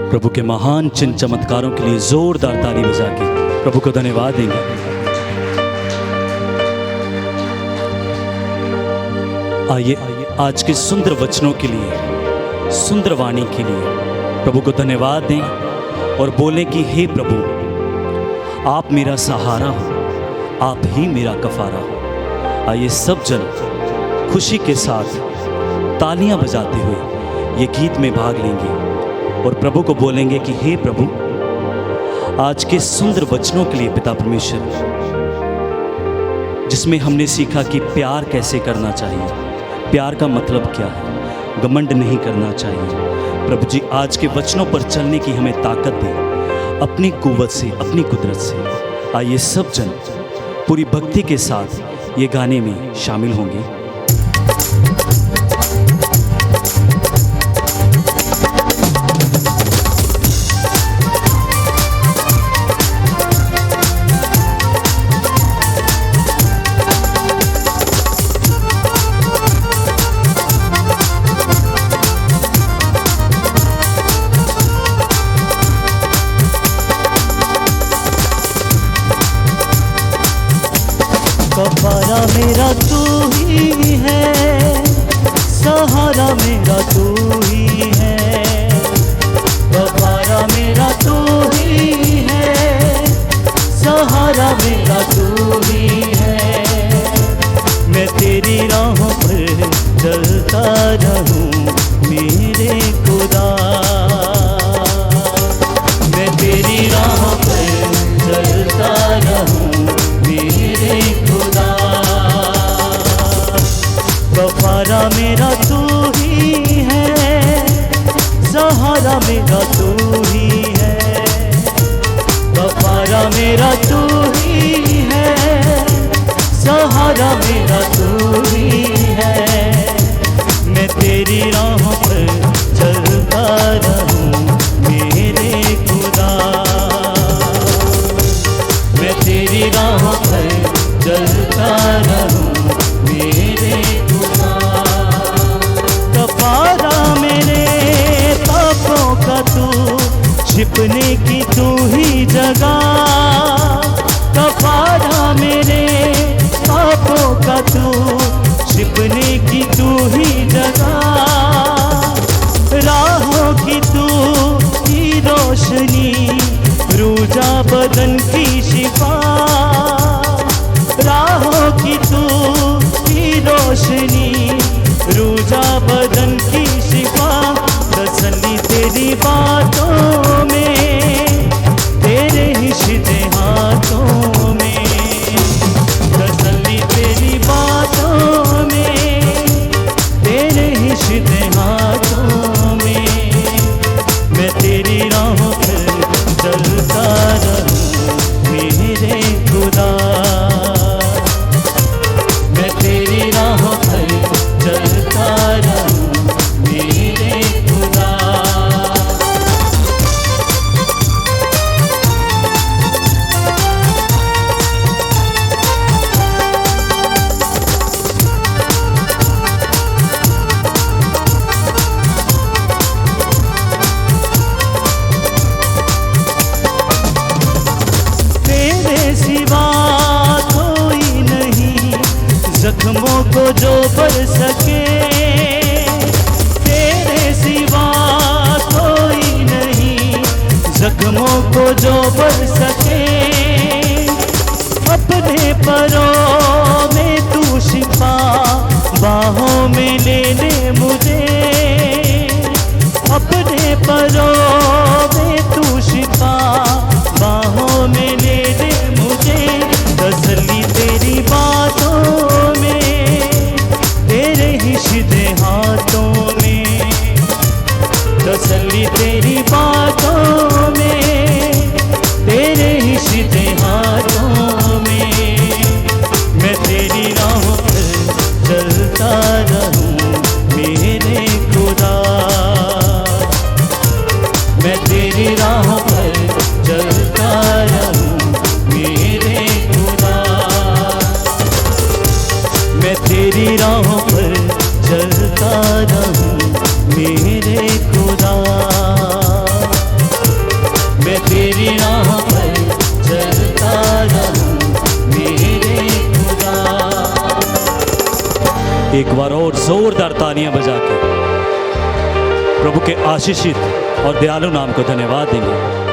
प्रभु के महान चिन्ह चमत्कारों के लिए जोरदार ताली बजा के प्रभु को धन्यवाद देंगे। आइए आज के सुंदर वचनों के लिए, सुंदर वाणी के लिए प्रभु को धन्यवाद दें और बोलें कि हे प्रभु, आप मेरा सहारा हो, आप ही मेरा कफारा हो। आइए सब जन खुशी के साथ तालियां बजाते हुए ये गीत में भाग लेंगे और प्रभु को बोलेंगे कि हे प्रभु, आज के सुंदर वचनों के लिए पिता परमेश्वर, जिसमें हमने सीखा कि प्यार कैसे करना चाहिए, प्यार का मतलब क्या है, घमंड नहीं करना चाहिए। प्रभु जी आज के वचनों पर चलने की हमें ताकत दे, अपनी कुव्वत से, अपनी कुदरत से। आइए सब जन पूरी भक्ति के साथ ये गाने में शामिल होंगे। कफारा मेरा तू ही है, सहारा मेरा तू ही है। कफारा मेरा तू ही है, सहारा मेरा तू ही है। मैं तेरी राहों पर चलता रहूं मेरे खुदा, मैं तेरी राहों पर चलता रहूं मेरे खुदा। कफारा मेरा तू ही है, सहारा मेरा तू ही है। कफारा मेरा तू ही है, सहारा मेरा तू ही है। मैं तेरी राहों पर चलता रहूं मेरे खुदा, मैं तेरी राहों पर चलता रहूं मेरे खुदा। कफारा मेरे पापों का तू, छिपने की तू ही जगह। कफारा मेरे पापों का तू, छिपने की तू ही जगह। राहों की तू ही रोशनी, रूजा बदन की शिफा। राहों की तू की रोशनी, रूजा बदन की शिफा। तसल्ली तेरी बातों में, तेरे ही सीधे हाथों में। तसल्ली तेरी बातों में, तेरे ही सीधे हाथों में। मैं तेरी राहों पर चलता रहूं मेरे खुदा, मैं तेरी राहों पर चलता रहूं मेरे खुदा। जख्मों को जो भर सके, तेरे सिवा कोई नहीं। जख्मों को जो भर सके, अपने परों में तू शिफा, बाहों में ले ले मुझे। अपने परों में तू शिफा, बाहों में ले ले मुझे। तसल्ली तेरी बातों में, तेरे ही सीधे हाथों में। रहूं मेरे खुदा, मैं तेरी राह पर चलता रहूं मेरे खुदा। एक बार और जोरदार तालियां बजा के प्रभु के आशीषित और दयालु नाम को धन्यवाद देंगे।